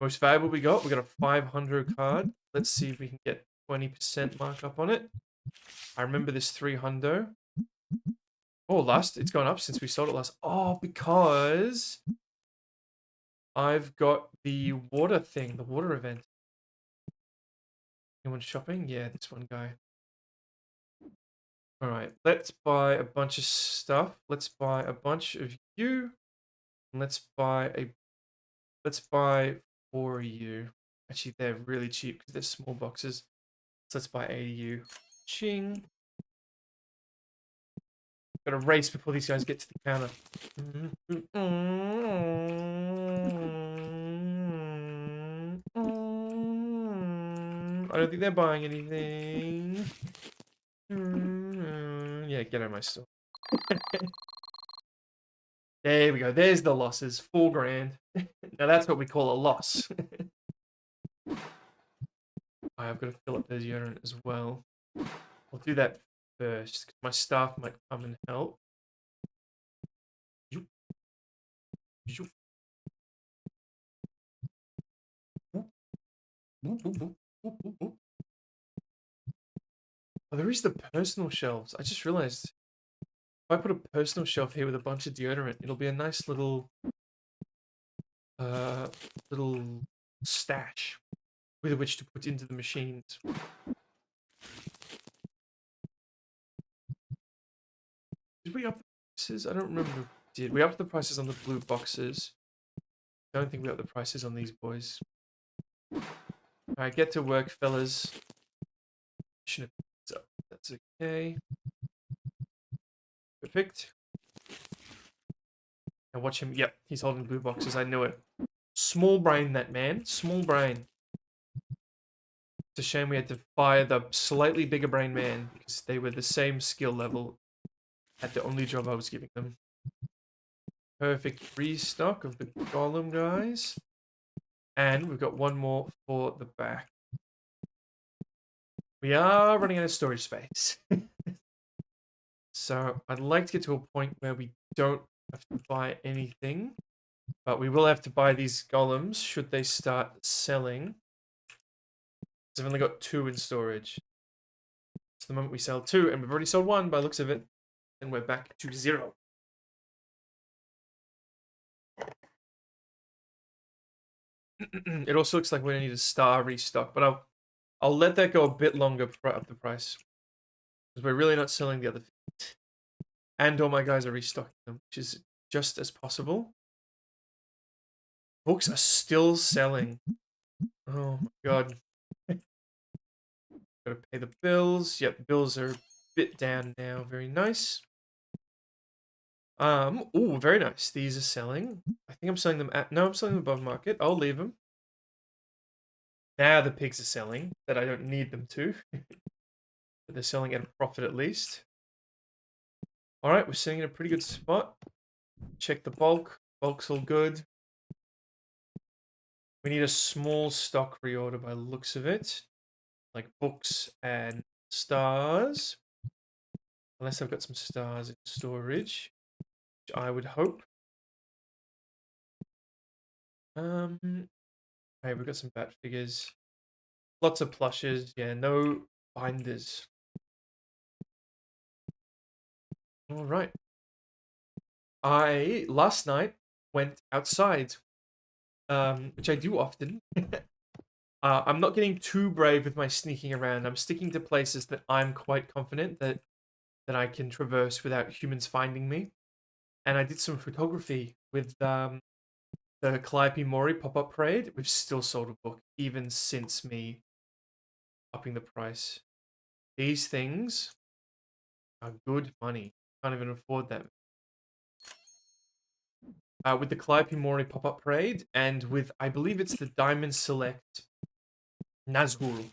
Most valuable we got a 500 card. Let's see if we can get 20% markup on it. I remember this 300. Oh, it's gone up since we sold it last. Oh, because I've got the water thing, the water event. Anyone shopping? Yeah, this one guy. All right, let's buy a bunch of stuff. Let's buy a bunch of you. And let's buy 4 of you. Actually, they're really cheap because they're small boxes. So let's buy 8 of you. Ching. Gotta race before these guys get to the counter. I don't think they're buying anything. Yeah, get out of my store. There we go. There's the losses. 4 grand. Now that's what we call a loss. I've got to fill up the deodorant as well. I'll do that first, because my staff might come and help. Oh, there is the personal shelves. I just realized if I put a personal shelf here with a bunch of deodorant, it'll be a nice little stash with which to put into the machines. Did we up the prices? I don't remember if we did. We upped the prices on the blue boxes. I don't think we upped the prices on these boys. Alright, get to work, fellas. That's okay. Perfect. Now watch him. Yep, he's holding blue boxes. I knew it. Small brain, that man. Small brain. It's a shame we had to fire the slightly bigger brain man because they were the same skill level at the only job I was giving them. Perfect restock of the golem guys. And we've got one more for the back. We are running out of storage space. So I'd like to get to a point where we don't have to buy anything. But we will have to buy these golems should they start selling. Because I've only got 2 in storage. So the moment we sell 2, and we've already sold 1 by the looks of it, then we're back to 0. It also looks like we're gonna need a star restock, but I'll let that go a bit longer before I up the price. Because we're really not selling the other things. And all my guys are restocking them, which is just as possible. Books are still selling. Oh my god. Gotta pay the bills. Yep, bills are a bit down now. Very nice. Oh, very nice. These are selling. I think I'm selling them at... No, I'm selling them above market. I'll leave them. Now the pigs are selling, that I don't need them to. But they're selling at a profit at least. Alright, we're sitting in a pretty good spot. Check the bulk. Bulk's all good. We need a small stock reorder by the looks of it. Like books and stars. Unless I've got some stars in storage. Which I would hope. Okay, we've got some bat figures. Lots of plushes. Yeah, no binders. Alright. I, last night, went outside. Which I do often. I'm not getting too brave with my sneaking around. I'm sticking to places that I'm quite confident that I can traverse without humans finding me. And I did some photography with the Calliope Mori pop-up parade. We've still sold a book, even since me upping the price. These things are good money. Can't even afford them. With the Calliope Mori pop-up parade, and with, I believe it's the Diamond Select Nazgul.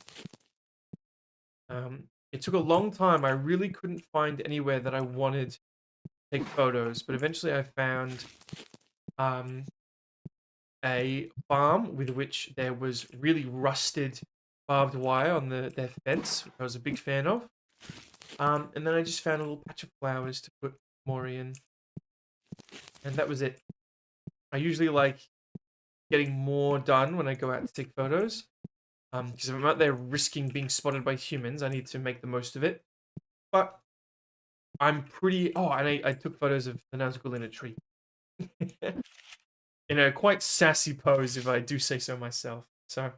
It took a long time. I really couldn't find anywhere that I wanted to take photos, but eventually I found a farm with which there was really rusted barbed wire on their fence, which I was a big fan of. And then I just found a little patch of flowers to put Mori in. And that was it. I usually like getting more done when I go out to take photos. Because if I'm out there risking being spotted by humans, I need to make the most of it. But I'm pretty... Oh, and I took photos of the Nazgul in a tree. In a quite sassy pose, if I do say so myself. So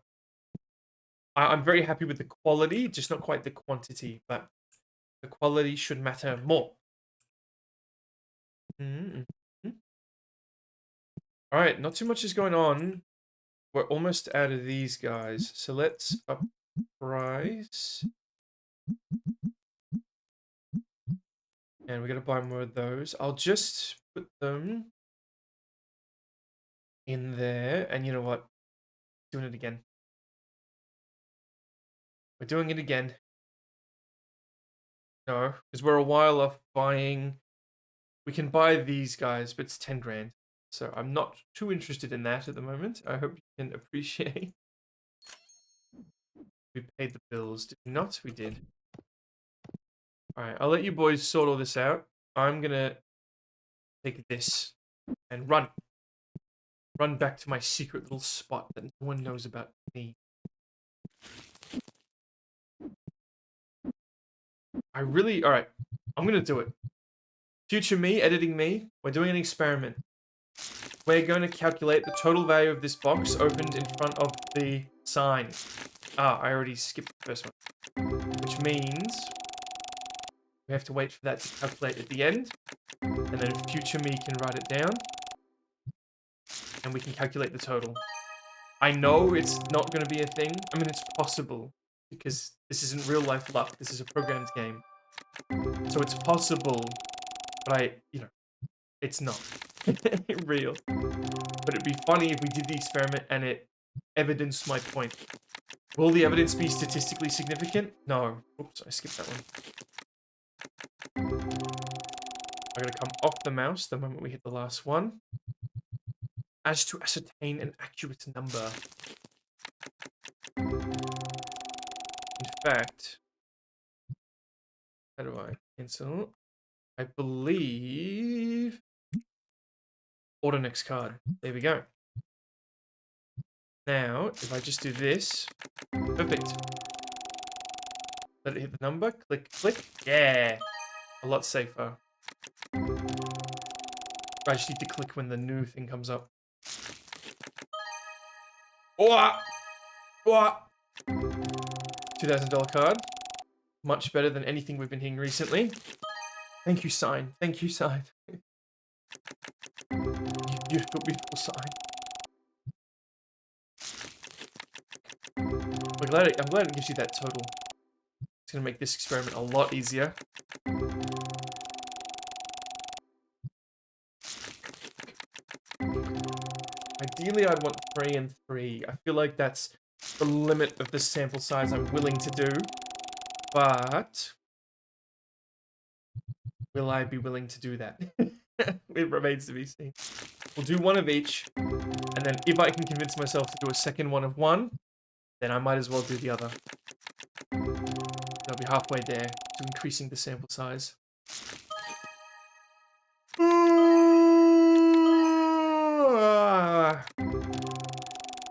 I'm very happy with the quality, just not quite the quantity, but the quality should matter more. Mm-hmm. All right, not too much is going on. We're almost out of these guys, so let's up price. And we're gonna buy more of those. I'll just put them in there, and you know what? Doing it again. We're doing it again. No, because we're a while off buying. We can buy these guys, but it's 10 grand. So I'm not too interested in that at the moment. I hope you can appreciate. We paid the bills, did we not? We did. Alright, I'll let you boys sort all this out. I'm gonna take this and run. Run back to my secret little spot that no one knows about me. Alright, I'm gonna do it. Future me, editing me, we're doing an experiment. We're going to calculate the total value of this box opened in front of the sign. Ah, I already skipped the first one. Which means we have to wait for that to calculate at the end. And then future me can write it down. And we can calculate the total. I know it's not going to be a thing. I mean, it's possible. Because this isn't real life luck. This is a programmed game. So it's possible. But it's not real. But it'd be funny if we did the experiment and it evidenced my point. Will the evidence be statistically significant? No. Oops, I skipped that one. I'm going to come off the mouse the moment we hit the last one. As to ascertain an accurate number. In fact, how do I cancel? I believe... Order next card. There we go. Now, if I just do this, perfect. Let it hit the number, click, click. Yeah, a lot safer. I just need to click when the new thing comes up. Oh! $2,000 card. Much better than anything we've been hitting recently. Thank you, sign. Thank you, sign. Beautiful, beautiful sign. I'm glad it gives you that total. It's gonna make this experiment a lot easier. Ideally, I'd want 3 and 3. I feel like that's the limit of the sample size I'm willing to do. But will I be willing to do that? It remains to be seen. We'll do one of each, and then if I can convince myself to do a second one of one, then I might as well do the other. I'll be halfway there to increasing the sample size.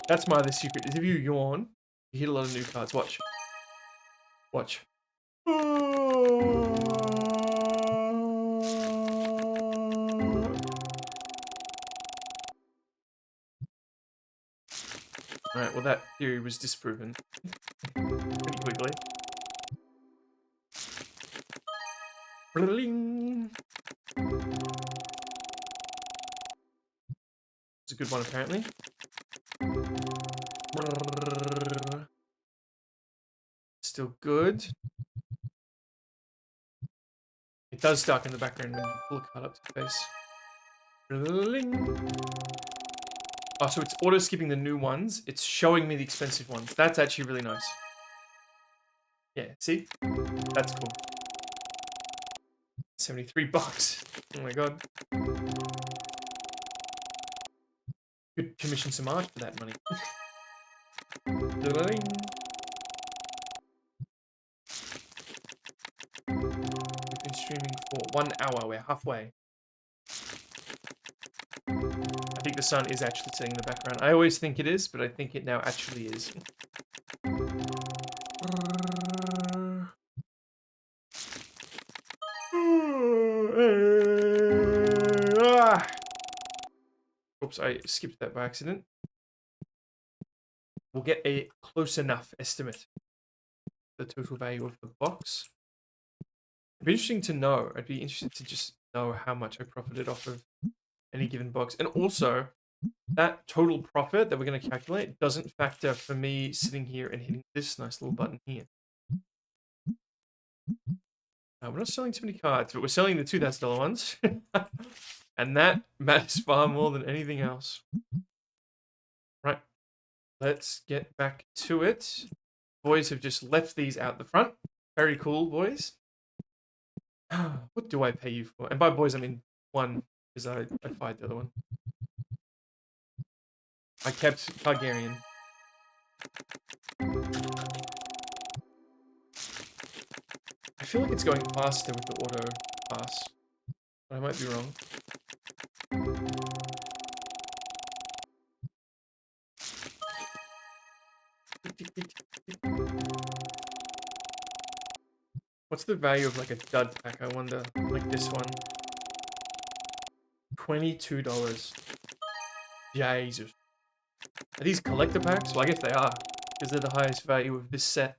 That's my other secret, is if you yawn, you hit a lot of new cards. Watch. Watch. Alright, well that theory was disproven. Pretty quickly. It's a good one, apparently. Still good. It does dark in the background when you pull a card up to the face. Oh, so it's auto-skipping the new ones. It's showing me the expensive ones. That's actually really nice. Yeah, see? That's cool. $73. Oh my god. Could commission some art for that money. We've been streaming for 1 hour. We're halfway. I think the sun is actually setting in the background. I always think it is, but I think it now actually is. Oops, I skipped that by accident. We'll get a close enough estimate of the total value of the box. It'd be interesting to know. I'd be interested to just know how much I profited off of any given box. And also, that total profit that we're going to calculate doesn't factor for me sitting here and hitting this nice little button here. We're not selling too many cards, but we're selling the $2,000 ones. And that matters far more than anything else. Right. Let's get back to it. Boys have just left these out the front. Very cool, boys. What do I pay you for? And by boys, I mean one, because I fired the other one. I kept Targaryen. I feel like it's going faster with the auto pass, but I might be wrong. What's the value of like a dud pack, I wonder? Like this one. $22. Jesus. Are these collector packs? Well, I guess they are, because they're the highest value of this set.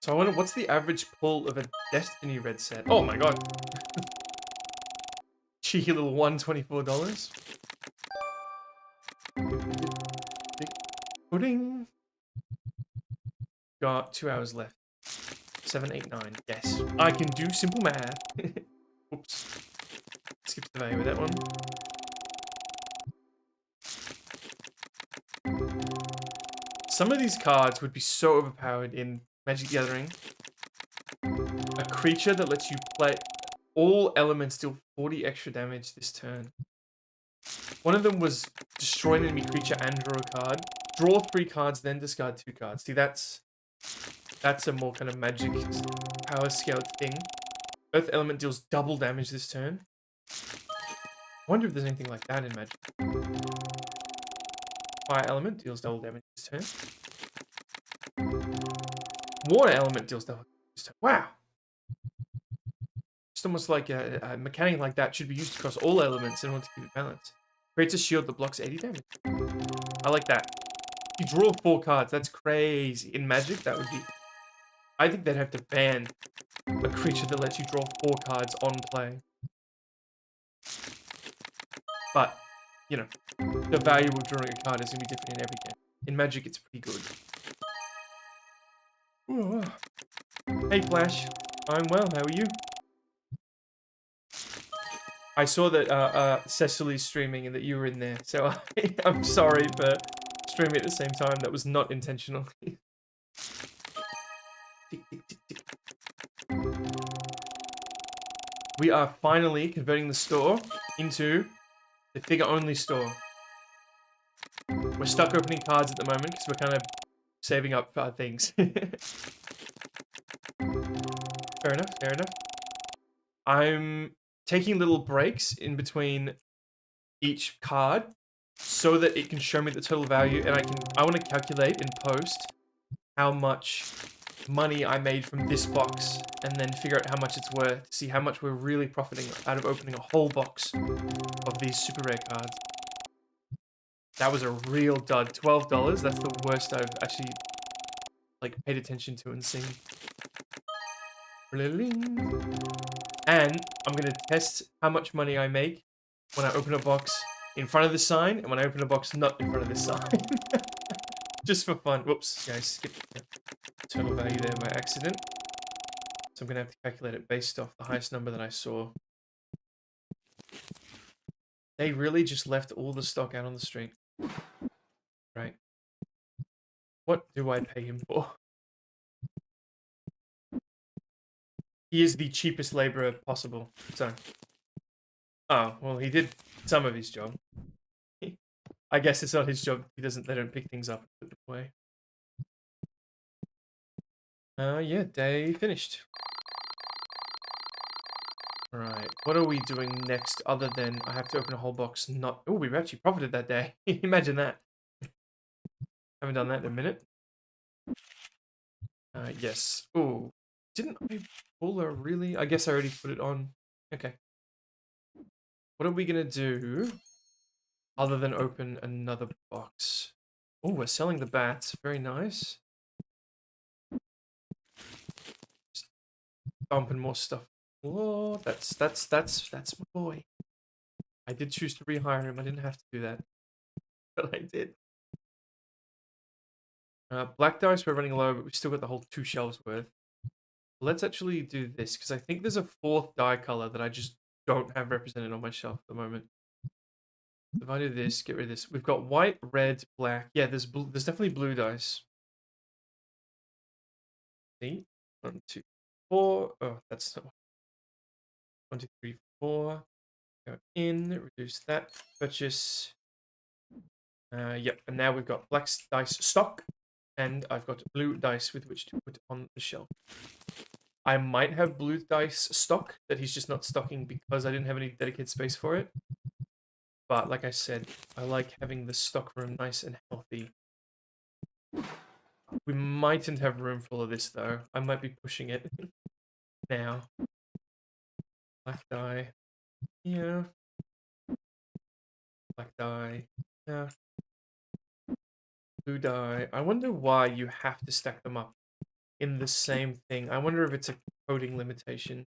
So I wonder, what's the average pull of a Destiny red set? Oh my god. Cheeky little $124. Pudding. Got 2 hours left. 7, 8, 9. Yes. I can do simple math. Oops. Skipped the value of that one. Some of these cards would be so overpowered in Magic the Gathering. A creature that lets you play all elements deal 40 extra damage this turn. One of them was destroy an enemy creature and draw a card. Draw 3 cards, then discard 2 cards. See, that's a more kind of Magic power scale thing. Earth element deals double damage this turn. I wonder if there's anything like that in Magic. Fire element deals double damage this turn. Water element deals double damage this turn. Wow! It's almost like a mechanic like that should be used across all elements in order to keep it balanced. Creates a shield that blocks 80 damage. I like that. You draw 4 cards, that's crazy. In Magic, that would be... I think they'd have to ban a creature that lets you draw 4 cards on play. But, you know, the value of drawing a card is going to be different in every game. In Magic, it's pretty good. Ooh. Hey, Flash. I'm well, how are you? I saw that Cecily's streaming and that you were in there, so I'm sorry for streaming at the same time. That was not intentional. Tick, tick, tick, tick. We are finally converting the store into the figure-only store. We're stuck opening cards at the moment because we're kind of saving up things. Fair enough, fair enough. I'm taking little breaks in between each card so that it can show me the total value, and I want to calculate in post how much money I made from this box and then figure out how much it's worth, see how much we're really profiting out of opening a whole box of these super rare cards. That was a real dud. $12, that's the worst I've actually like paid attention to and seen. And I'm going to test how much money I make when I open a box in front of the sign and when I open a box not in front of the sign. Just for fun. Whoops, yeah, I skipped the total value there by accident. So I'm going to have to calculate it based off the highest number that I saw. They really just left all the stock out on the street. Right. What do I pay him for? He is the cheapest laborer possible, so... Oh, well, he did some of his job. I guess it's not his job. They don't pick things up and put them away. Yeah, day finished. Alright, what are we doing next other than I have to open a whole box? Not. Oh, we've actually profited that day. Imagine that. Haven't done that in a minute. Yes. Oh, didn't I pull a really? I guess I already put it on. Okay. What are we gonna do other than open another box? Oh, we're selling the bats. Very nice. Just dumping more stuff. Oh, that's my boy. I did choose to rehire him. I didn't have to do that, but I did. Black dice, we're running low, but we still got the whole 2 shelves worth. Let's actually do this, because I think there's a 4th die color that I just don't have represented on my shelf at the moment. If I do this, get rid of this. We've got white, red, black. Yeah, there's definitely blue dice. See? 1, 2, 4. Oh, that's not 1, 2, 3, 4. Go in, reduce that, purchase. Yep, and now we've got black dice stock, and I've got blue dice with which to put on the shelf. I might have blue dice stock that he's just not stocking because I didn't have any dedicated space for it. But like I said, I like having the stock room nice and healthy. We mightn't have room for all of this though. I might be pushing it now. Black die. Yeah. Black die. Yeah. Blue die. I wonder why you have to stack them up in the same thing. I wonder if it's a coding limitation.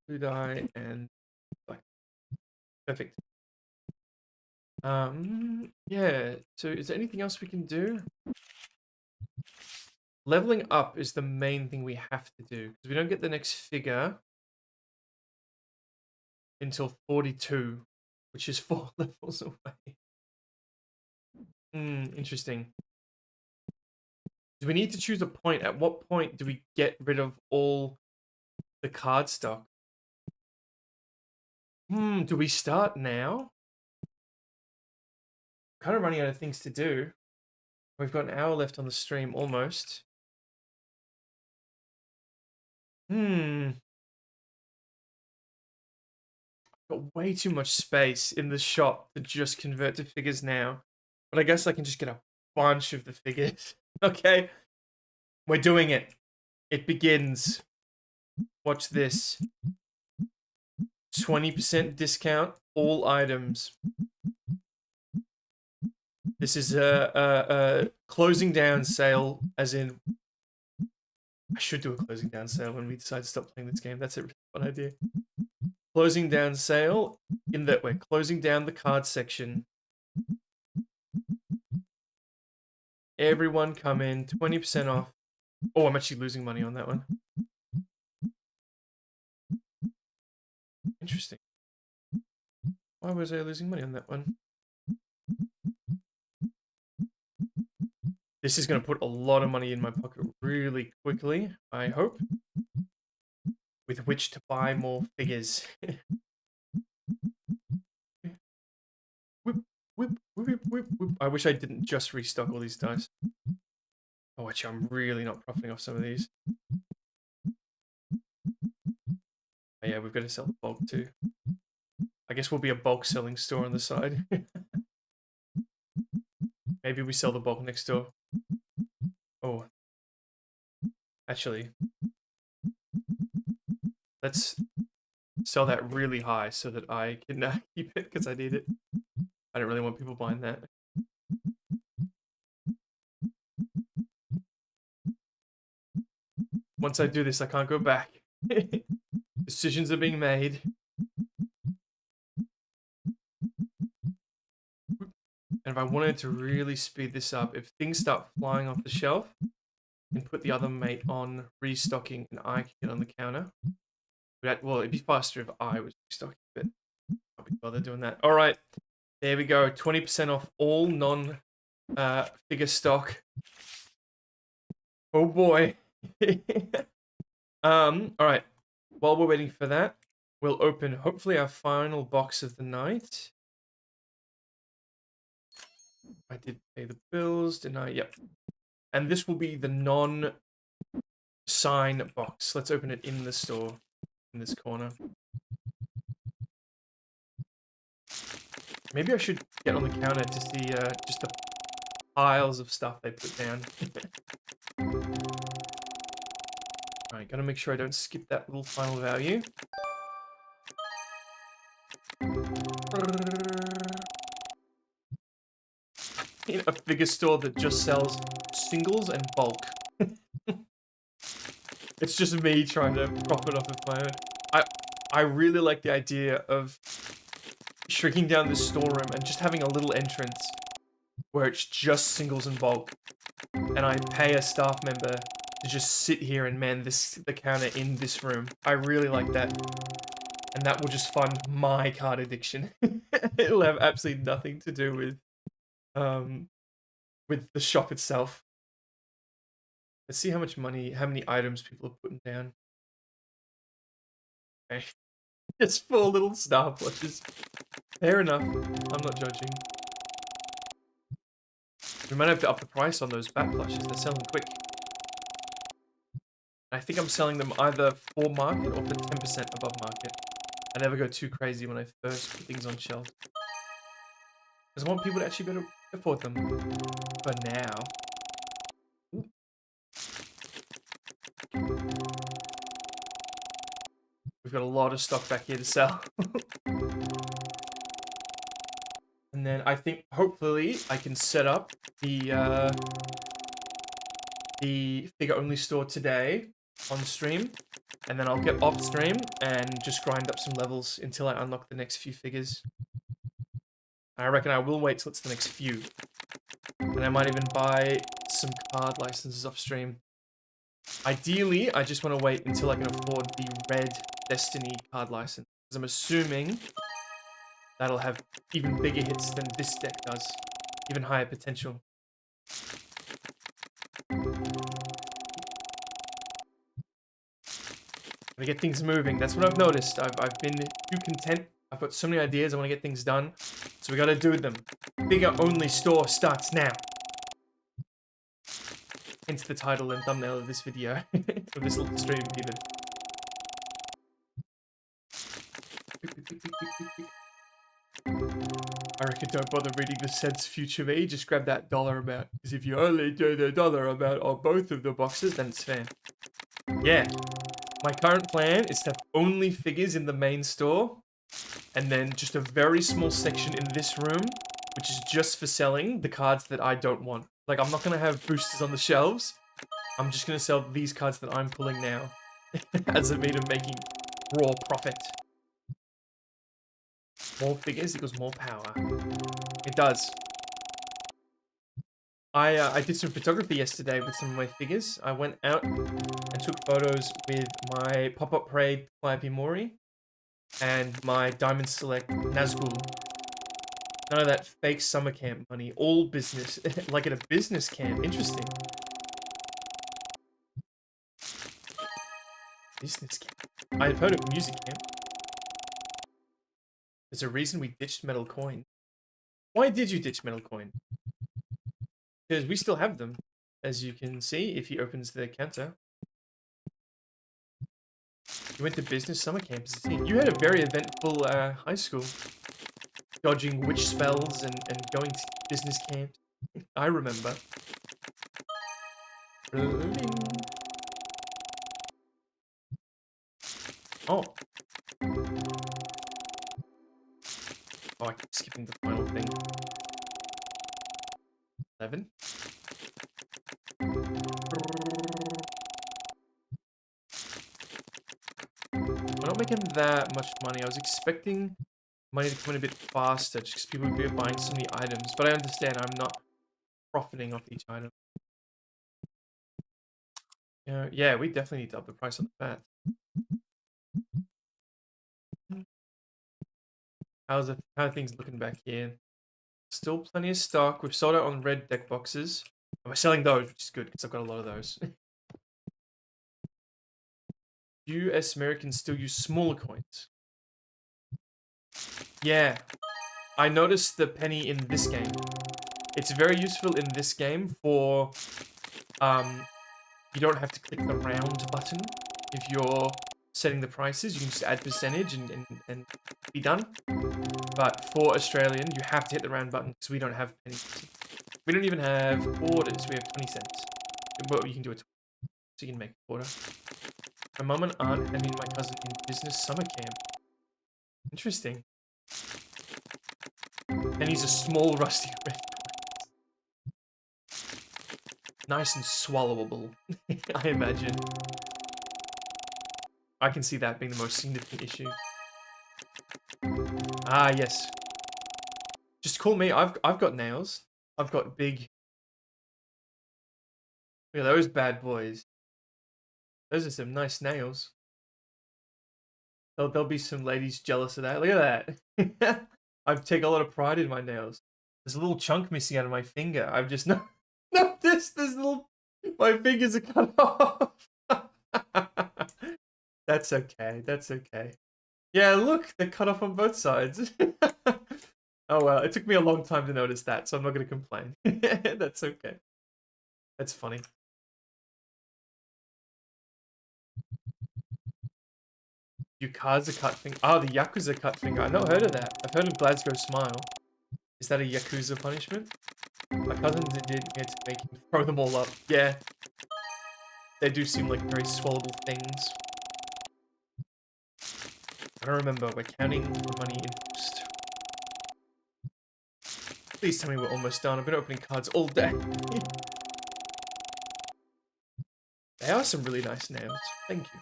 Blue die and black. Perfect. Yeah. So is there anything else we can do? Leveling up is the main thing we have to do because we don't get the next figure until 42, which is 4 levels away. Interesting. Do we need to choose a point? At what point do we get rid of all the card stock? Do we start now? Kind of running out of things to do. We've got an hour left on the stream, almost. Got way too much space in the shop to just convert to figures now. But I guess I can just get a bunch of the figures. Okay. We're doing it. It begins. Watch this. 20% discount, all items. This is a closing down sale, as in... I should do a closing down sale when we decide to stop playing this game. That's a really fun idea. Closing down sale, in that we're closing down the card section. Everyone come in, 20% off. Oh, I'm actually losing money on that one. Interesting. Why was I losing money on that one? This is going to put a lot of money in my pocket really quickly, I hope. With which to buy more figures. Whip, whip, whip, whip, whip. I wish I didn't just restock all these dice. Oh, actually, I'm really not profiting off some of these. Oh, yeah, we've got to sell the bulk too. I guess we'll be a bulk selling store on the side. Maybe we sell the bulk next door. Oh. Actually. Let's sell that really high so that I can keep it because I need it. I don't really want people buying that. Once I do this, I can't go back. Decisions are being made. And if I wanted to really speed this up, if things start flying off the shelf, and put the other mate on restocking and I can get on the counter. Well, it'd be faster if I was restocking, but I can't be bothered doing that. All right, there we go. 20% off all non-figure stock. Oh boy. All right. While we're waiting for that, we'll open hopefully our final box of the night. I did pay the bills, didn't I? Yep. And this will be the non-sale sign box. Let's open it in the store, in this corner. Maybe I should get on the counter to see just the piles of stuff they put down. Alright, gotta make sure I don't skip that little final value. In a figure store that just sells singles and bulk. It's just me trying to profit off of my own. I really like the idea of shrinking down this storeroom and just having a little entrance where it's just singles and bulk, and I pay a staff member to just sit here and man the counter in this room. I really like that, and that will just fund my card addiction. It'll have absolutely nothing to do with the shop itself. Let's see how much money, how many items people are putting down. Okay. Just 4 little star plushes. Fair enough. I'm not judging. We might have to up the price on those bat plushes. They're selling quick. I think I'm selling them either for market or for 10% above market. I never go too crazy when I first put things on shelf, because I want people to actually be able to afford them. For now. Ooh. We've got a lot of stock back here to sell. And then I think hopefully I can set up the figure-only store today on stream, and then I'll get off stream and just grind up some levels until I unlock the next few figures. I reckon I will wait till it's the next few, and I might even buy some card licenses off stream. Ideally, I just want to wait until I can afford the red Destiny card license, because I'm assuming that'll have even bigger hits than this deck does, even higher potential. Gotta get things moving. That's what I've noticed. I've been too content. I've got so many ideas. I want to get things done. So we gotta do them. Figure only store starts now. Hence the title and thumbnail of this video. Of this little stream, even. I reckon don't bother reading the cents future me. Just grab that dollar amount. Because if you only do the dollar amount on both of the boxes, then it's fair. Yeah. My current plan is to have only figures in the main store, and then just a very small section in this room, which is just for selling the cards that I don't want. Like, I'm not going to have boosters on the shelves. I'm just going to sell these cards that I'm pulling now as a means of making raw profit. More figures equals more power. It does. I did some photography yesterday with some of my figures. I went out and took photos with my Pop-Up Parade Calliope Mori and my Diamond Select Nazgul. None of that fake summer camp money. All business. Like at a business camp. Interesting. Business camp. I've heard of music camp. There's a reason we ditched Metal Coin. Why did you ditch Metal Coin? Because we still have them, as you can see if he opens the counter. You went to business summer camp as a teen. You had a very eventful high school. Dodging witch spells and going to business camp. I remember. Oh. Oh, I keep skipping the final thing. 11. We're not making that much money. I was expecting money to come in a bit faster just because people would be buying so many items, but I understand I'm not profiting off each item. Yeah, we definitely need to up the price on the bat. How are things looking back here? Still plenty of stock. We've sold out on red deck boxes. And we're selling those, which is good because I've got a lot of those. US Americans still use smaller coins. Yeah. I noticed the penny in this game. It's very useful in this game for You don't have to click the round button if you're setting the prices. You can just add percentage and be done. But for Australian, you have to hit the round button because we don't have pennies. We don't even have quarters. We have 20 cents. Well, you can do it, so you can make a quarter. My mum and aunt and me and my cousin in business summer camp. Interesting. And he's a small rusty red. Nice and swallowable, I imagine. I can see that being the most significant issue. Ah, yes. Just call me. I've got nails. I've got big. Look at those bad boys. Those are some nice nails. There'll be some ladies jealous of that. Look at that. I take a lot of pride in my nails. There's a little chunk missing out of my finger. I've just noticed this little. My fingers are cut off. That's okay. That's okay. Yeah, look, they're cut off on both sides. Oh well, it took me a long time to notice that, so I'm not going to complain. That's okay. That's funny. Yukaza cut finger. Oh, the Yakuza cut finger. I've not heard of that. I've heard of Glasgow Smile. Is that a Yakuza punishment? My cousin did get to make him throw them all up. Yeah. They do seem like very swallowable things. I don't remember. We're counting the money in post. Please tell me we're almost done. I've been opening cards all day. They are some really nice nails. Thank you.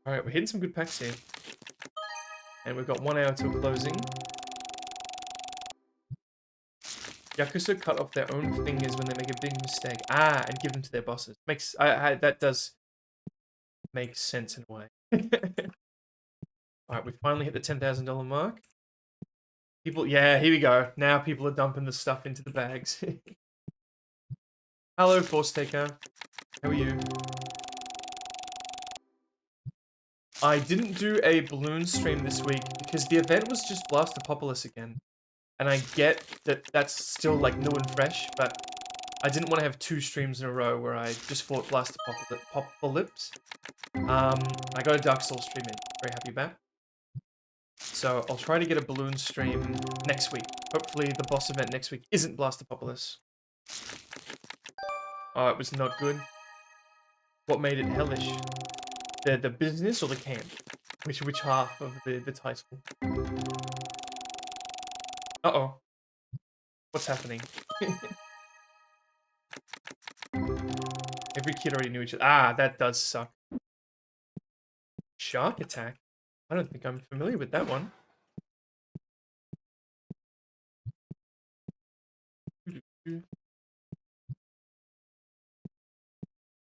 Alright, we're hitting some good packs here. And we've got 1 hour till closing. Yakuza cut off their own fingers when they make a big mistake. Ah, and give them to their bosses. That does make sense in a way. Alright, we finally hit the $10,000 mark. People, yeah, here we go. Now people are dumping the stuff into the bags. Hello, Force Taker. How are you? I didn't do a balloon stream this week because the event was just Blastopopolis again. And I get that that's still like new and fresh, but I didn't want to have 2 streams in a row where I just fought Blastopopolis. I got a Dark Souls stream in. Very happy about. So I'll try to get a balloon stream next week. Hopefully the boss event next week isn't Blastopopolis. Oh, it was not good. What made it hellish? The business or the camp? Which half of the title? Uh-oh. What's happening? Every kid already knew each other. Ah, that does suck. Shark attack? I don't think I'm familiar with that one.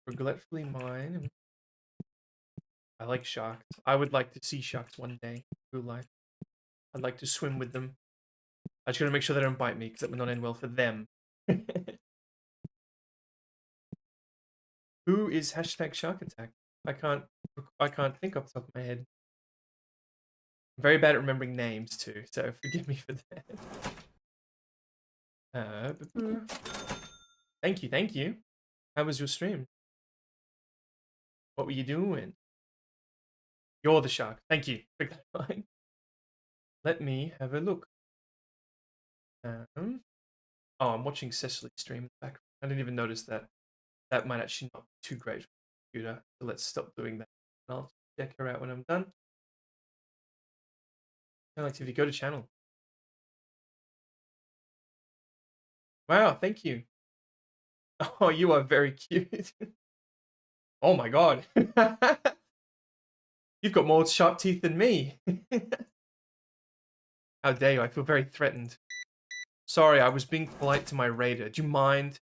Regretfully mine. I like sharks. I would like to see sharks one day in real life. I'd like to swim with them. I just gotta make sure they don't bite me because that would not end well for them. Who is hashtag shark attack? I can't think off the top of my head. I'm very bad at remembering names too, so forgive me for that. Thank you, thank you. How was your stream? What were you doing? You're the shark. Thank you. Let me have a look. Oh, I'm watching Cecily stream in the background. I didn't even notice that. That might actually not be too great for the computer, so let's stop doing that. I'll check her out when I'm done. Channel activity, go to channel. Wow, thank you. Oh, you are very cute. Oh my god. You've got more sharp teeth than me. How dare you? I feel very threatened. Sorry, I was being polite to my raider. Do you mind?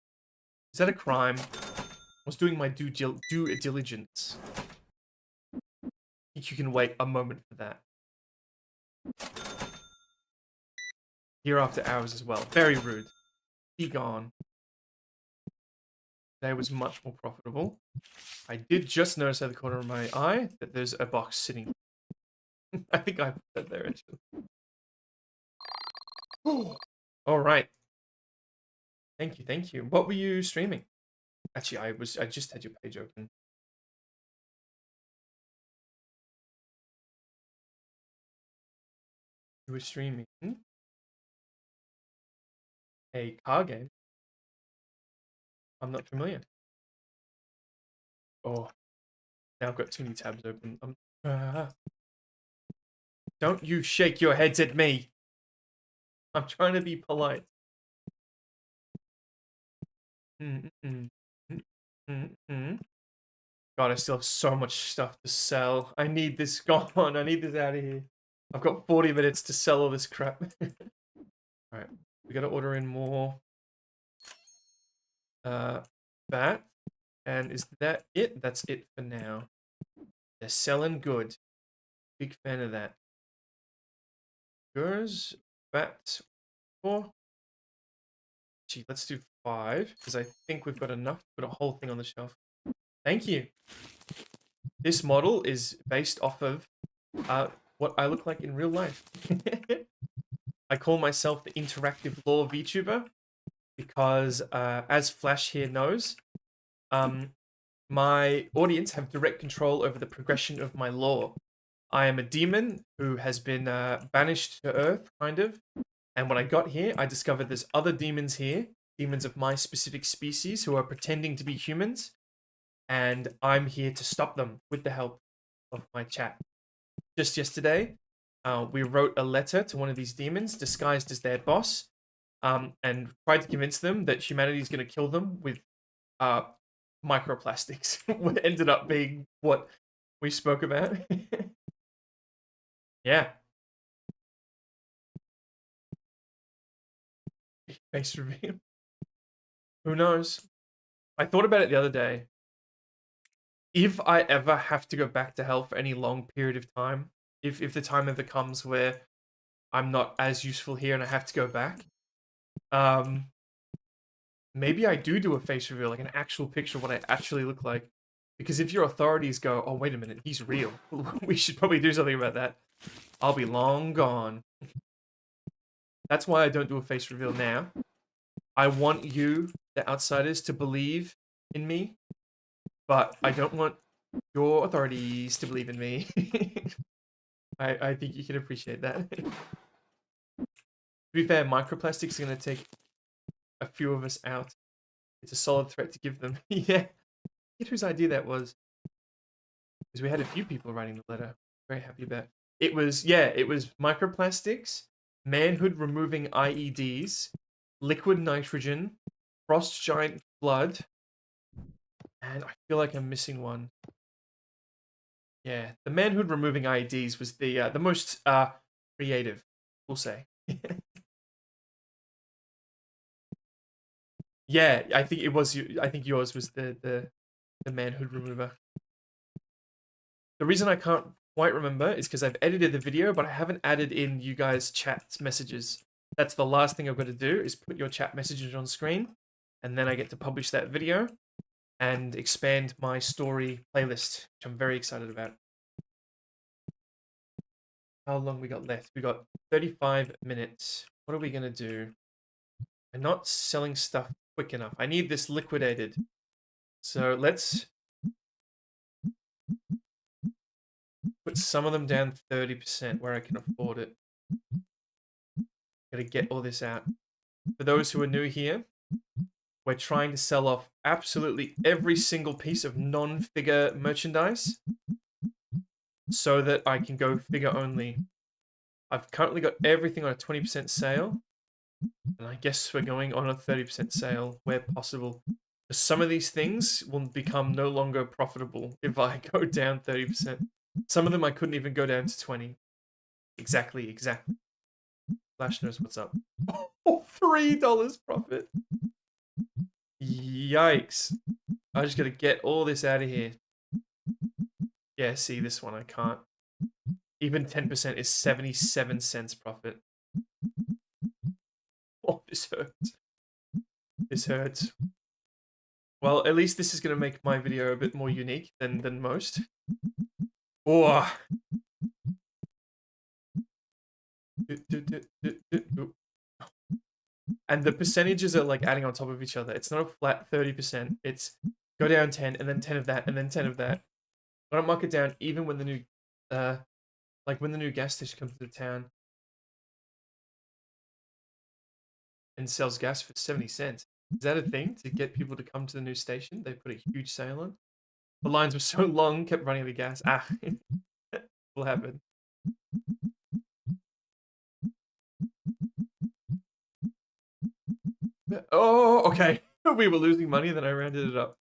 Is that a crime? I was doing my due diligence. I think you can wait a moment for that. Here after hours as well. Very rude. Be gone. Today was much more profitable. I did just notice at the corner of my eye that there's a box sitting. I think I put that there actually. All right. Thank you, thank you. What were you streaming? Actually, I just had your page open. You were streaming a car game. I'm not familiar. Oh, now I've got too many tabs open. Don't you shake your heads at me. I'm trying to be polite. God, I still have so much stuff to sell. I need this gone. I need this out of here. I've got 40 minutes to sell all this crap. Alright, we gotta order in more. That. And is that it? That's it for now. They're selling good. Big fan of that. Yours, that, 4. Gee, let's do 5, because I think we've got enough to put a whole thing on the shelf. Thank you. This model is based off of what I look like in real life. I call myself the interactive lore VTuber because, as Flash here knows, my audience have direct control over the progression of my lore. I am a demon who has been banished to Earth, kind of. And when I got here, I discovered there's other demons here, demons of my specific species who are pretending to be humans. And I'm here to stop them with the help of my chat. Just yesterday, we wrote a letter to one of these demons disguised as their boss, and tried to convince them that humanity is going to kill them with microplastics. What ended up being what we spoke about. Yeah. Face reveal. Who knows? I thought about it the other day. If I ever have to go back to hell for any long period of time, if the time ever comes where I'm not as useful here and I have to go back, maybe I do a face reveal, like an actual picture of what I actually look like. Because if your authorities go, oh, wait a minute, he's real, we should probably do something about that, I'll be long gone. That's why I don't do a face reveal now. I want you, the outsiders, to believe in me, but I don't want your authorities to believe in me. I think you can appreciate that. To be fair, microplastics are going to take a few of us out. It's a solid threat to give them. Yeah. Get whose idea that was. Because we had a few people writing the letter. Very happy about it. It was microplastics, manhood removing IEDs, liquid nitrogen, frost giant blood, and I feel like I'm missing one. Yeah, the manhood removing IEDs was the most creative, we'll say. Yeah, I think it was you. I think yours was the manhood remover. The reason I can't quite remember is because I've edited the video, but I haven't added in you guys' chat messages. That's the last thing I've got to do is put your chat messages on screen, and then I get to publish that video and expand my story playlist, which I'm very excited about. How long we got left? We got 35 minutes. What are we gonna do? I'm not selling stuff quick enough. I need this liquidated. So let's put some of them down 30% where I can afford it. Gotta get all this out. For those who are new here, we're trying to sell off absolutely every single piece of non-figure merchandise so that I can go figure only. I've currently got everything on a 20% sale, and I guess we're going on a 30% sale where possible. Some of these things will become no longer profitable if I go down 30%. Some of them I couldn't even go down to 20. Exactly. Flash knows what's up. Oh, $3 profit. Yikes. I just gotta get all this out of here. Yeah, see, this one I can't. Even 10% is 77 cents profit. Oh, this hurts. This hurts. Well, at least this is gonna make my video a bit more unique than most. Oh. And the percentages are like adding on top of each other. It's not a flat 30%. It's go down 10 and then 10 of that and then 10 of that. I don't mark it down even when the new like when the new gas station comes to town and sells gas for 70 cents. Is that a thing to get people to come to the new station? They put a huge sale on. The lines were so long, kept running out of gas. Ah, will happen. Oh, okay. We were losing money, then I rounded it up.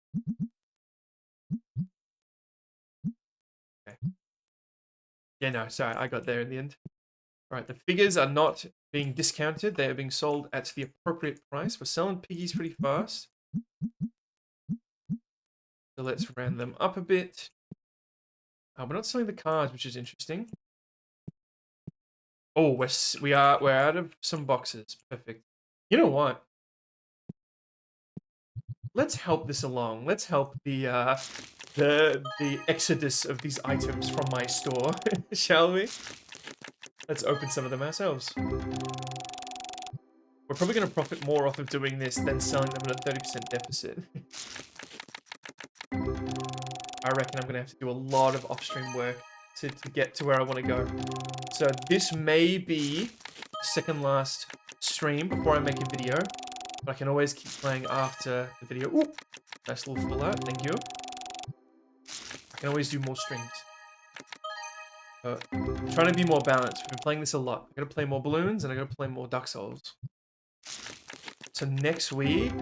Okay. Yeah, no, sorry, I got there in the end. All right, the figures are not being discounted. They are being sold at the appropriate price. We're selling piggies pretty fast. So let's round them up a bit. We're not selling the cards, which is interesting. Oh, we're out of some boxes. Perfect. You know what? Let's help this along. Let's help the exodus of these items from my store, shall we? Let's open some of them ourselves. We're probably going to profit more off of doing this than selling them at a 30% deficit. I reckon I'm going to have to do a lot of off-stream work to get to where I want to go. So this may be second last stream before I make a video, but I can always keep playing after the video. Ooh, nice little full art, thank you. I can always do more streams. I'm trying to be more balanced. We've been playing this a lot. I gotta play more balloons and I gotta play more Dark Souls. So next week,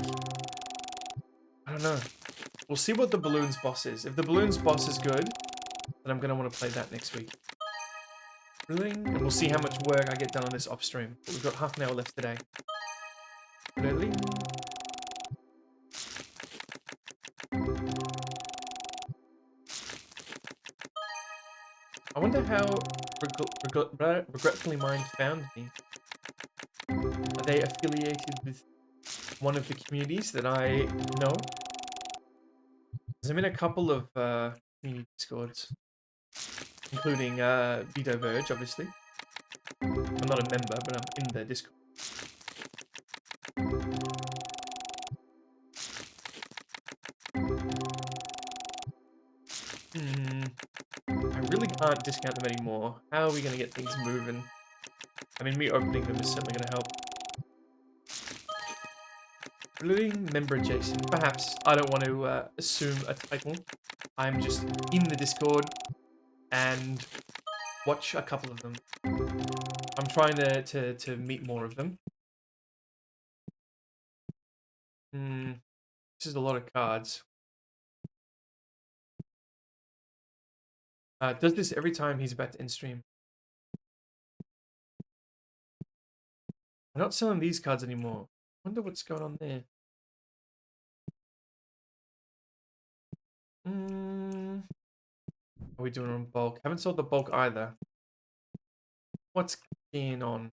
I don't know. We'll see what the balloons boss is. If the balloons boss is good, then I'm gonna want to play that next week. And we'll see how much work I get done on this off stream. But we've got half an hour left today. I wonder how Regretfully Mind found me. Are they affiliated with one of the communities that I know? Because I'm in a couple of community discords, including Vtuber, obviously. I'm not a member, but I'm in the Discord. I really can't discount them anymore. How are we going to get things moving? I mean, me opening them is certainly going to help. Blue member adjacent. Perhaps. I don't want to assume a title. I'm just in the Discord and watch a couple of them. I'm trying to meet more of them. This is a lot of cards. Does this every time he's about to end stream. I'm not selling these cards anymore. I wonder what's going on there. Are we doing it on bulk? Haven't sold the bulk either. What's going on?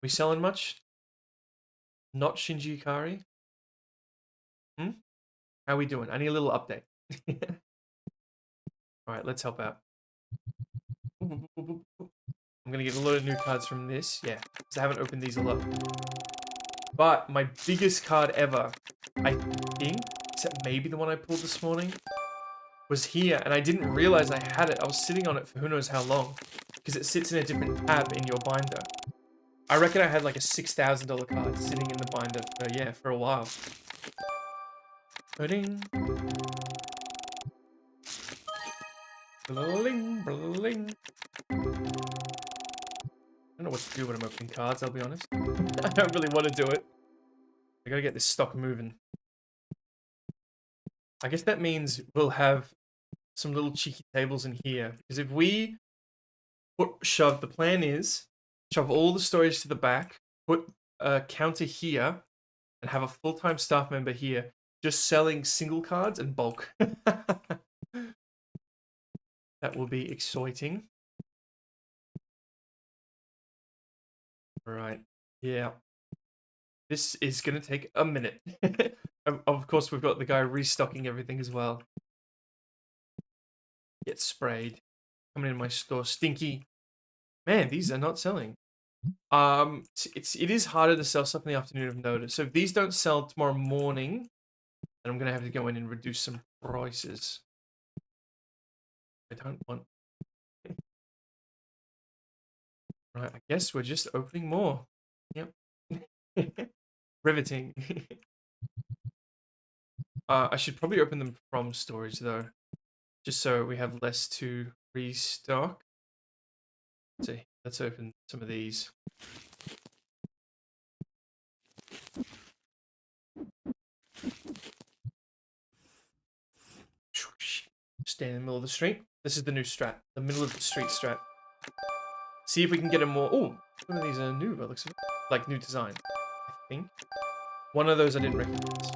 We selling much? Not Shinji Ikari? How are we doing? I need a little update. Alright, let's help out. I'm gonna get a lot of new cards from this. Yeah, because I haven't opened these a lot. But my biggest card ever, I think, except maybe the one I pulled this morning, was here, and I didn't realize I had it. I was sitting on it for who knows how long, because it sits in a different tab in your binder. I reckon I had like a $6,000 card sitting in the binder for a while. Bling. Bling, bling. I don't know what to do when I'm opening cards, I'll be honest. I don't really want to do it. I gotta get this stock moving. I guess that means we'll have some little cheeky tables in here. Because if we the plan is shove all the storage to the back, put a counter here, and have a full-time staff member here just selling single cards and bulk. That will be exciting. Right. Yeah. This is going to take a minute. Of course, we've got the guy restocking everything as well. Get sprayed. Coming in my store. Stinky. Man, these are not selling. It is harder to sell stuff in the afternoon, I've noticed. So if these don't sell tomorrow morning, then I'm gonna have to go in and reduce some prices. I don't want. Right, I guess we're just opening more. Yep. Riveting. I should probably open them from storage though, just so we have less to restock. So let's open some of these. Stay in the middle of the street. This is the new strat, the middle of the street strat. See if we can get a more. Oh, one of these are new. It looks like new design. I think one of those I didn't recognize.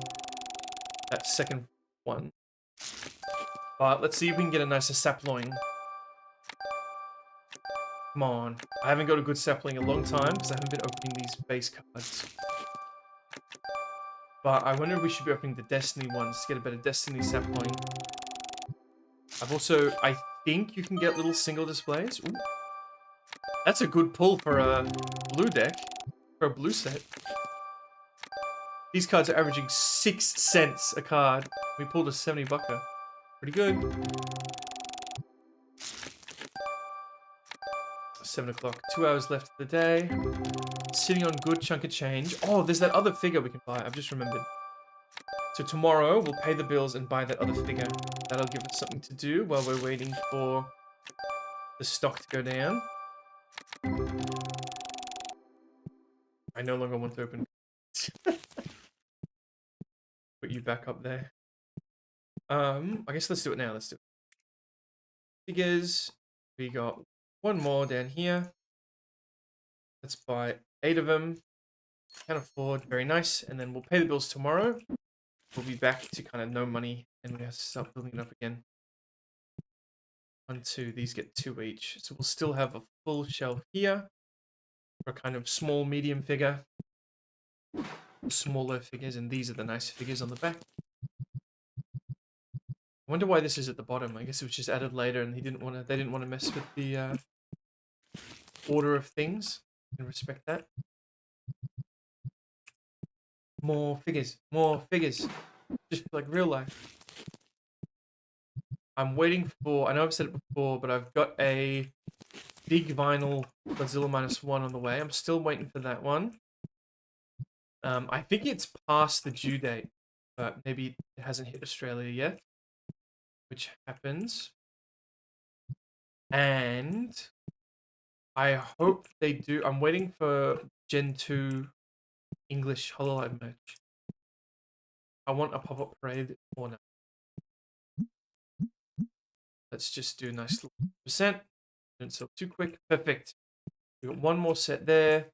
That second one. But let's see if we can get a nicer sapling. Come on. I haven't got a good sapling in a long time because I haven't been opening these base cards. But I wonder if we should be opening the Destiny ones to get a better Destiny sapling. I think you can get little single displays. Ooh. That's a good pull for a blue deck, for a blue set. These cards are averaging 6 cents a card. We pulled a 70 bucker. Pretty good. 7 o'clock. 2 hours left of the day. Sitting on good chunk of change. Oh, there's that other figure we can buy. I've just remembered. So tomorrow we'll pay the bills and buy that other figure. That'll give us something to do while we're waiting for the stock to go down. I no longer want to open. Put you back up there. I guess let's do it now. Let's do it. Figures. We got one more down here. Let's buy 8 of them. Can't afford. Very nice. And then we'll pay the bills tomorrow. We'll be back to kind of no money, and we have to start building it up again. 1, 2. These get 2 each. So we'll still have a full shelf here for a kind of small, medium figure. Smaller figures, and these are the nice figures on the back. I wonder why this is at the bottom. I guess it was just added later, and they didn't want to mess with the order of things. I can respect that. More figures, just like real life. I'm waiting for. I know I've said it before, but I've got a big vinyl Godzilla -1 on the way. I'm still waiting for that one. I think it's past the due date, but maybe it hasn't hit Australia yet, which happens. And I hope they do. I'm waiting for Gen 2 English HoloLens merch. I want a pop-up parade corner. Let's just do a nice little percent. Don't sell too quick. Perfect. We got one more set there.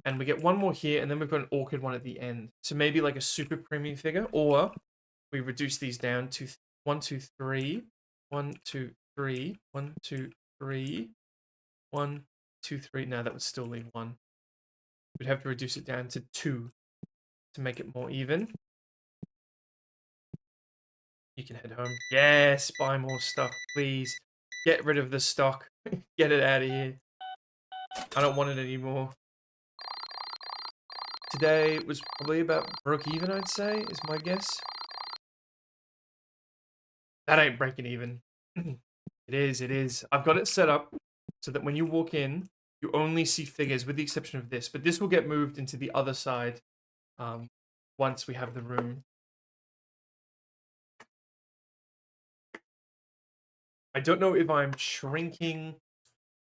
And we get one more here, and then we've got an orchid one at the end. So maybe like a super premium figure, or we reduce these down to 1, 2, 3, 1, 2, 3, 1, 2, 3, 1, 2, 3. Now that would still leave 1. We'd have to reduce it down to 2 to make it more even. You can head home. Yes, buy more stuff, please. Get rid of the stock. Get it out of here. I don't want it anymore. Today was probably about broke even, I'd say, is my guess. That ain't breaking even. It is. I've got it set up so that when you walk in, you only see figures, with the exception of this. But this will get moved into the other side once we have the room. I don't know if I'm shrinking,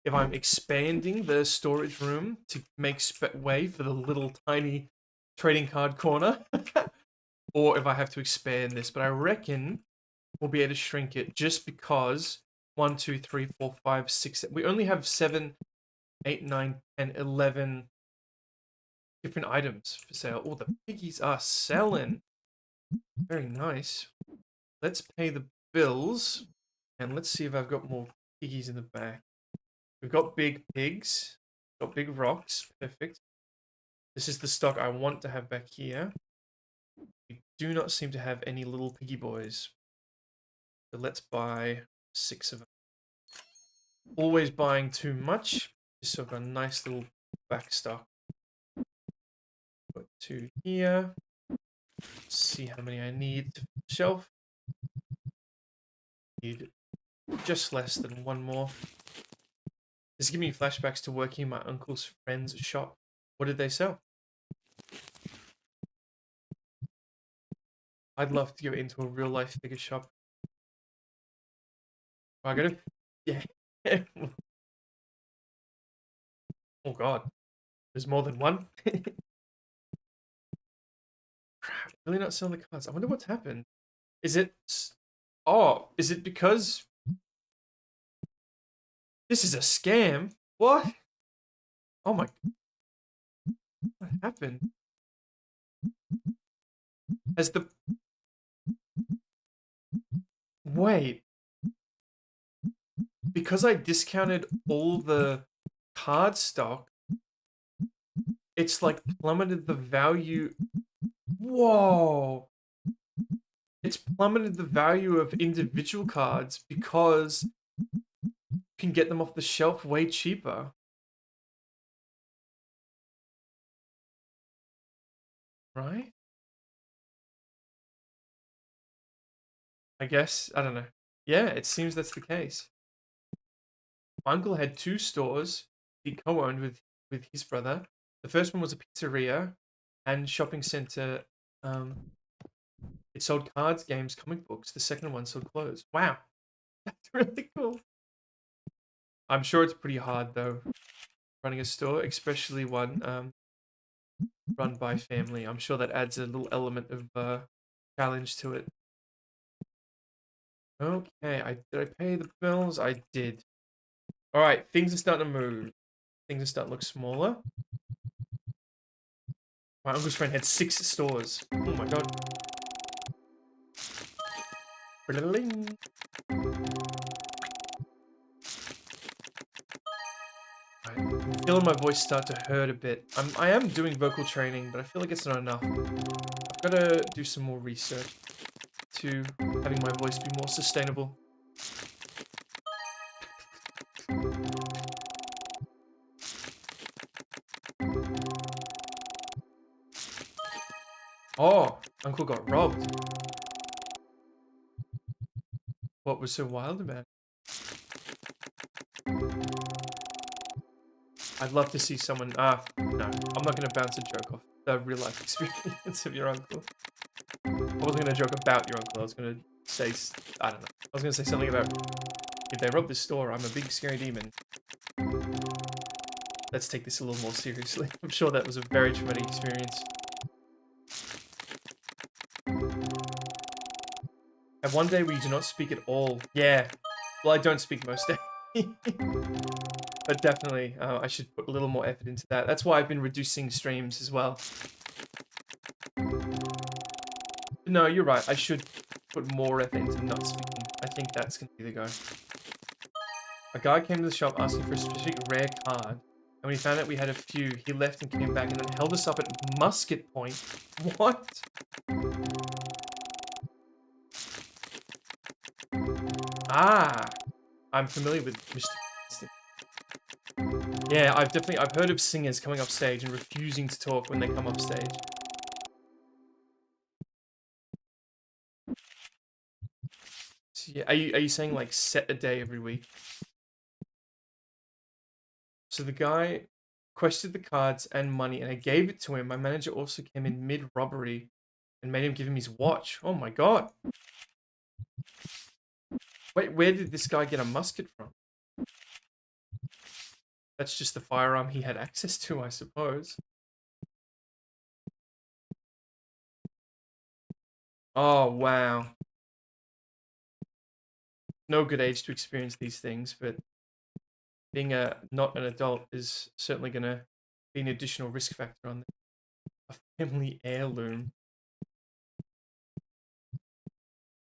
if I'm expanding the storage room to make way for the little tiny trading card corner, or if I have to expand this. But I reckon we'll be able to shrink it just because 1, 2, 3, 4, 5, 6. We only have 7, 8, 9, 10, 11 different items for sale. Oh, the piggies are selling. Very nice. Let's pay the bills. And let's see if I've got more piggies in the back. We've got big pigs. Got big rocks. Perfect. This is the stock I want to have back here. We do not seem to have any little piggy boys. So let's buy 6 of them. Always buying too much. Just so I've got a nice little back stock. Put 2 here. See how many I need to shelf. Need just less than 1 more. This is giving me flashbacks to working in my uncle's friend's shop. What did they sell? I'd love to go into a real life figure shop. I gotta, yeah. Oh god, there's more than one. Crap, really not selling the cards. I wonder what's happened. Is it? Oh, is it because this is a scam? What? Oh my! What happened? Has the wait? Because I discounted all the card stock, it's like plummeted the value. Whoa! It's plummeted the value of individual cards because you can get them off the shelf way cheaper. Right? I guess. I don't know. Yeah, it seems that's the case. My uncle had 2 stores he co-owned with his brother. The first one was a pizzeria and shopping center. It sold cards, games, comic books. The second one sold clothes. Wow, that's really cool. I'm sure it's pretty hard though, running a store, especially one run by family. I'm sure that adds a little element of challenge to it. Okay, did I pay the bills? I did. All right, things are starting to move. Things are starting to look smaller. My uncle's friend had 6 stores. Oh my god. Bling. I'm feeling my voice start to hurt a bit. I am doing vocal training, but I feel like it's not enough. I've got to do some more research to having my voice be more sustainable. Oh, Uncle got robbed. What was so wild about it? I'd love to see someone... no, I'm not going to bounce a joke off the real life experience of your uncle. I wasn't going to joke about your uncle. I was going to say... I don't know. I was going to say something about... If they rob this store, I'm a big scary demon. Let's take this a little more seriously. I'm sure that was a very traumatic experience. And one day we do not speak at all. Yeah. Well, I don't speak most days. But definitely, I should put a little more effort into that. That's why I've been reducing streams as well. No, you're right. I should put more effort into not speaking. I think that's going to be the go. A guy came to the shop asking for a specific rare card. And when he found out we had a few, he left and came back and then held us up at musket point. What? Ah, I'm familiar with Mr. Yeah, I've heard of singers coming off stage and refusing to talk when they come off stage. So yeah, are you saying like set a day every week? So the guy questioned the cards and money, and I gave it to him. My manager also came in mid-robbery and made him give him his watch. Oh my god. Wait, where did this guy get a musket from? That's just the firearm he had access to, I suppose. Oh, wow. No good age to experience these things, but being not an adult is certainly going to be an additional risk factor on a family heirloom.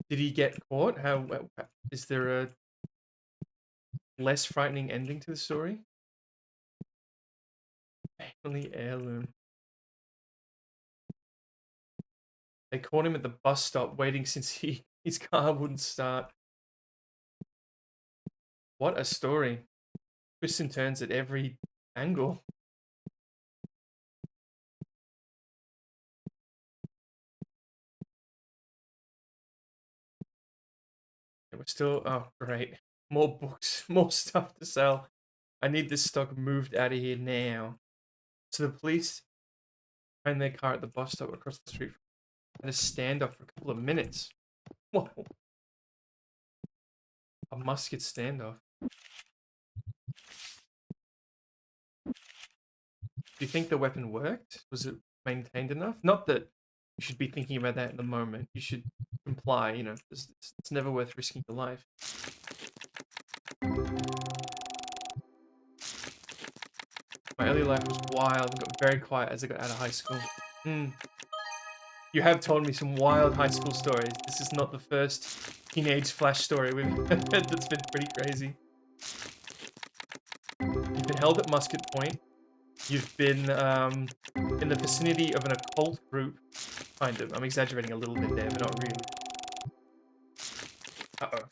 Did he get caught? How is there a less frightening ending to the story? Family heirloom. They caught him at the bus stop waiting since his car wouldn't start. What a story. Twists and turns at every angle. we're still... Oh, great. More books, more stuff to sell. I need this stock moved out of here now. So the police find their car at the bus stop across the street and a standoff for a couple of minutes. Whoa. A musket standoff. Do you think the weapon worked? Was it maintained enough? Not that you should be thinking about that in the moment. You should comply, you know, it's never worth risking your life. My early life was wild and got very quiet as I got out of high school. You have told me some wild high school stories. This is not the first teenage flash story we've heard that's been pretty crazy. You've been held at musket point. You've been in the vicinity of an occult group. Kind of. I'm exaggerating a little bit there, but not really. Uh-oh.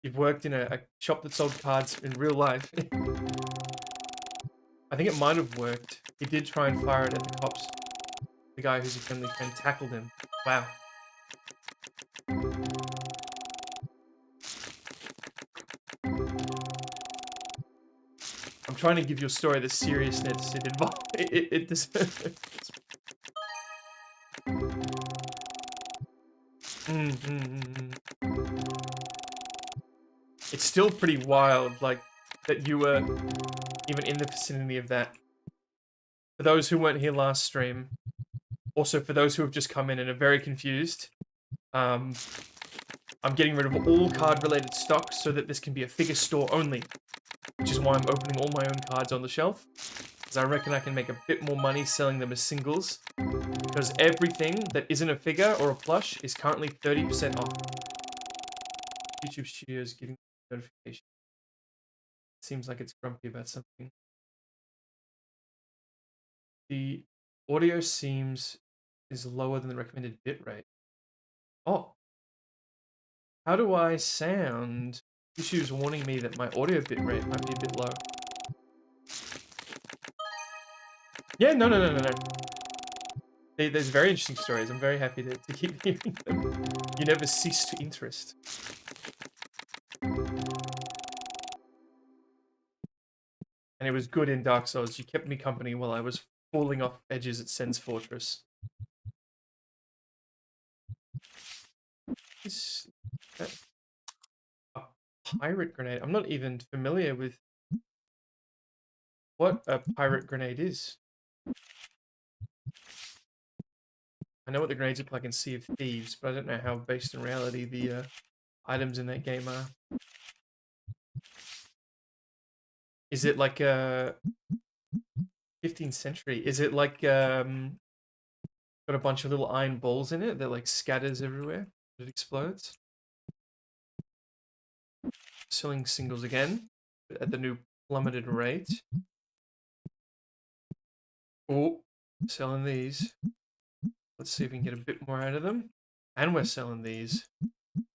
You've worked in a shop that sold cards in real life. I think it might have worked. He did try and fire it at the cops. The guy who's a friendly friend tackled him. Wow. I'm trying to give your story the seriousness it deserves. It's still pretty wild, like, that you were even in the vicinity of that. For those who weren't here last stream, also for those who have just come in and are very confused, I'm getting rid of all card-related stock so that this can be a figure store only, which is why I'm opening all my own cards on the shelf, because I reckon I can make a bit more money selling them as singles, because everything that isn't a figure or a plush is currently 30% off. YouTube Studios giving notification. Seems like it's grumpy about something. The audio is lower than the recommended bitrate. Oh. How do I sound? YouTube's warning me that my audio bitrate might be a bit low. Yeah, no. There's very interesting stories. I'm very happy to keep hearing them. You never cease to interest. And it was good in Dark Souls. You kept me company while I was falling off edges at Sen's Fortress. Is that a pirate grenade? I'm not even familiar with what a pirate grenade is. I know what the grenades look like in Sea of Thieves, but I don't know how based in reality the items in that game are. Is it like a 15th century? Is it like got a bunch of little iron balls in it that like scatters everywhere? It explodes. Selling singles again at the new plummeted rate. Oh, selling these. Let's see if we can get a bit more out of them. And we're selling these. Here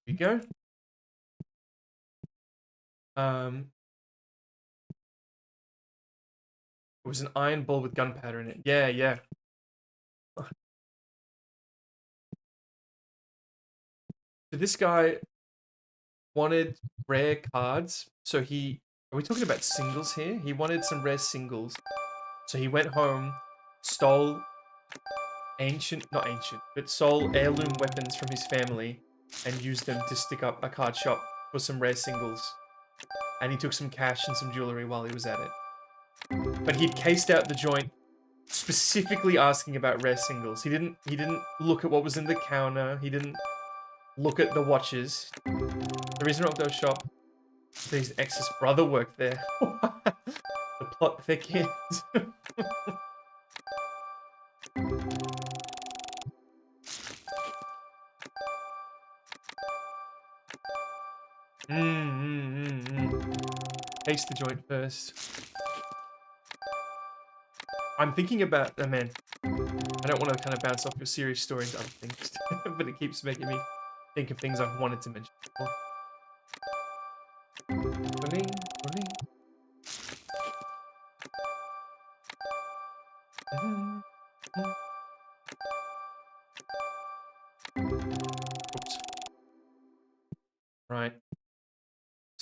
we go. It was an iron ball with gunpowder in it. Yeah. So this guy wanted rare cards. So are we talking about singles here? He wanted some rare singles. So he went home, stole stole heirloom weapons from his family and used them to stick up a card shop for some rare singles. And he took some cash and some jewelry while he was at it. But he'd cased out the joint specifically asking about rare singles. He didn't look at what was in the counter. He didn't look at the watches. The reason I robbed those shop, his ex's brother worked there. The plot thickens. Taste the joint first. I'm thinking about, man, I don't want to kind of bounce off your serious story into other things, but it keeps making me think of things I've wanted to mention before. Running.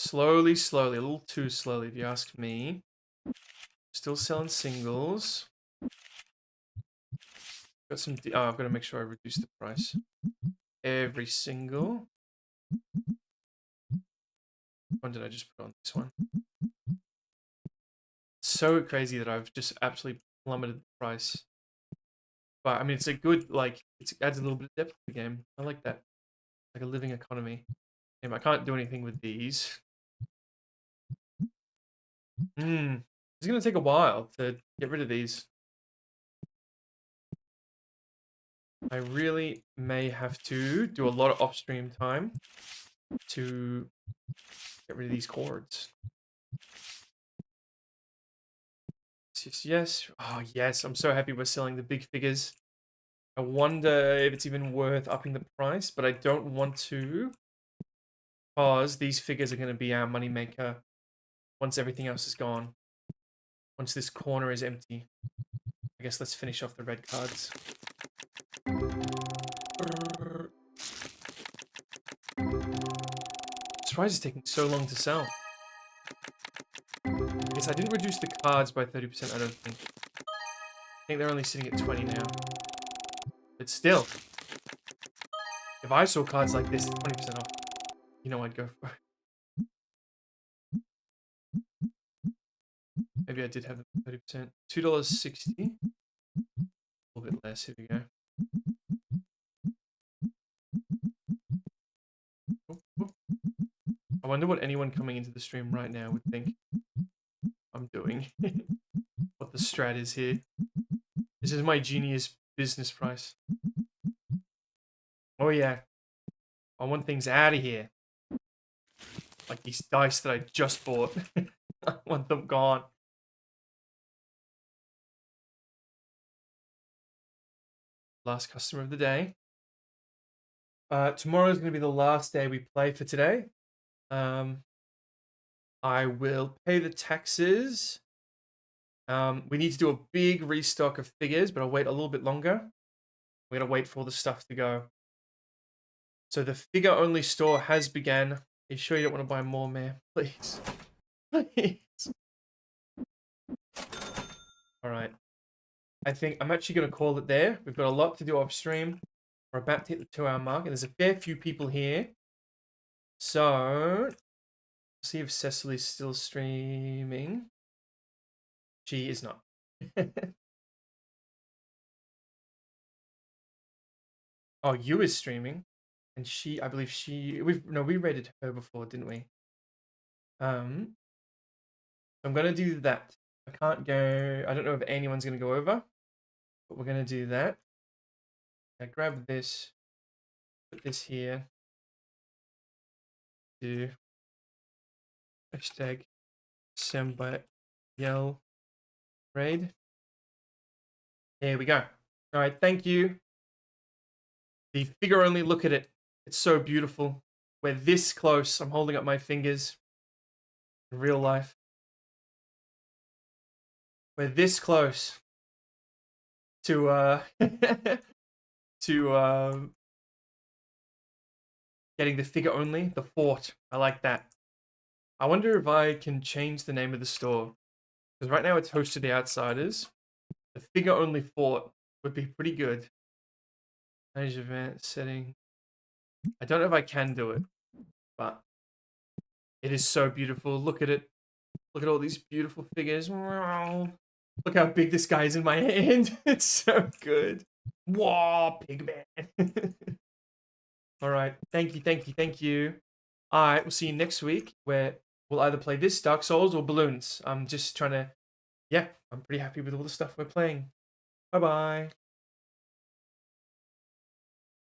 Slowly, a little too slowly if you ask me. Still selling singles. Got some, oh, I've got to make sure I reduce the price. Every single. When did I just put on this one? So crazy that I've just absolutely plummeted the price. But I mean, it's a good, like, it adds a little bit of depth to the game. I like that. Like a living economy. Damn, I can't do anything with these. It's going to take a while to get rid of these. I really may have to do a lot of off-stream time to get rid of these cords. Yes, yes. Oh, yes. I'm so happy we're selling the big figures. I wonder if it's even worth upping the price, but I don't want to because these figures are going to be our moneymaker once everything else is gone. Once this corner is empty. I guess let's finish off the red cards. Surprise is taking so long to sell. I guess I didn't reduce the cards by 30%, I don't think. I think they're only sitting at 20 now. But still, if I saw cards like this at 20% off, you know I'd go for it. Maybe I did have them 30%. $2.60. A little bit less, here we go. I wonder what anyone coming into the stream right now would think I'm doing. What the strat is here. This is my genius business price. Oh yeah. I want things out of here. Like these dice that I just bought. I want them gone. Last customer of the day. Tomorrow is going to be the last day we play for today. I will pay the taxes. We need to do a big restock of figures, but I'll wait a little bit longer. We're going to wait for all the stuff to go. So the figure-only store has begun. Are you sure you don't want to buy more, man? Please. Please. All right. I think I'm actually going to call it there. We've got a lot to do off stream. We're about to hit the 2-hour mark, and there's a fair few people here. So, see if Cecily's still streaming. She is not. Oh, you is streaming, and she, I believe we rated her before, didn't we? I'm gonna do that. I can't go. I don't know if anyone's gonna go over, but we're gonna do that. I grab this, put this here. Do hashtag Sambi'el raid. There we go. All right, thank you. The figure only, look at it. It's so beautiful. We're this close. I'm holding up my fingers. In real life. We're this close to to getting the figure only, the fort. I like that. I wonder if I can change the name of the store. Because right now it's Host of the Outsiders. The figure only fort would be pretty good. Manage event setting. I don't know if I can do it, but it is so beautiful. Look at it. Look at all these beautiful figures. Look how big this guy is in my hand. It's so good. Whoa, pig man. All right. Thank you, thank you, thank you. All right, we'll see you next week where we'll either play this, Dark Souls, or Balloons. I'm just trying to, yeah, I'm pretty happy with all the stuff we're playing. Bye-bye.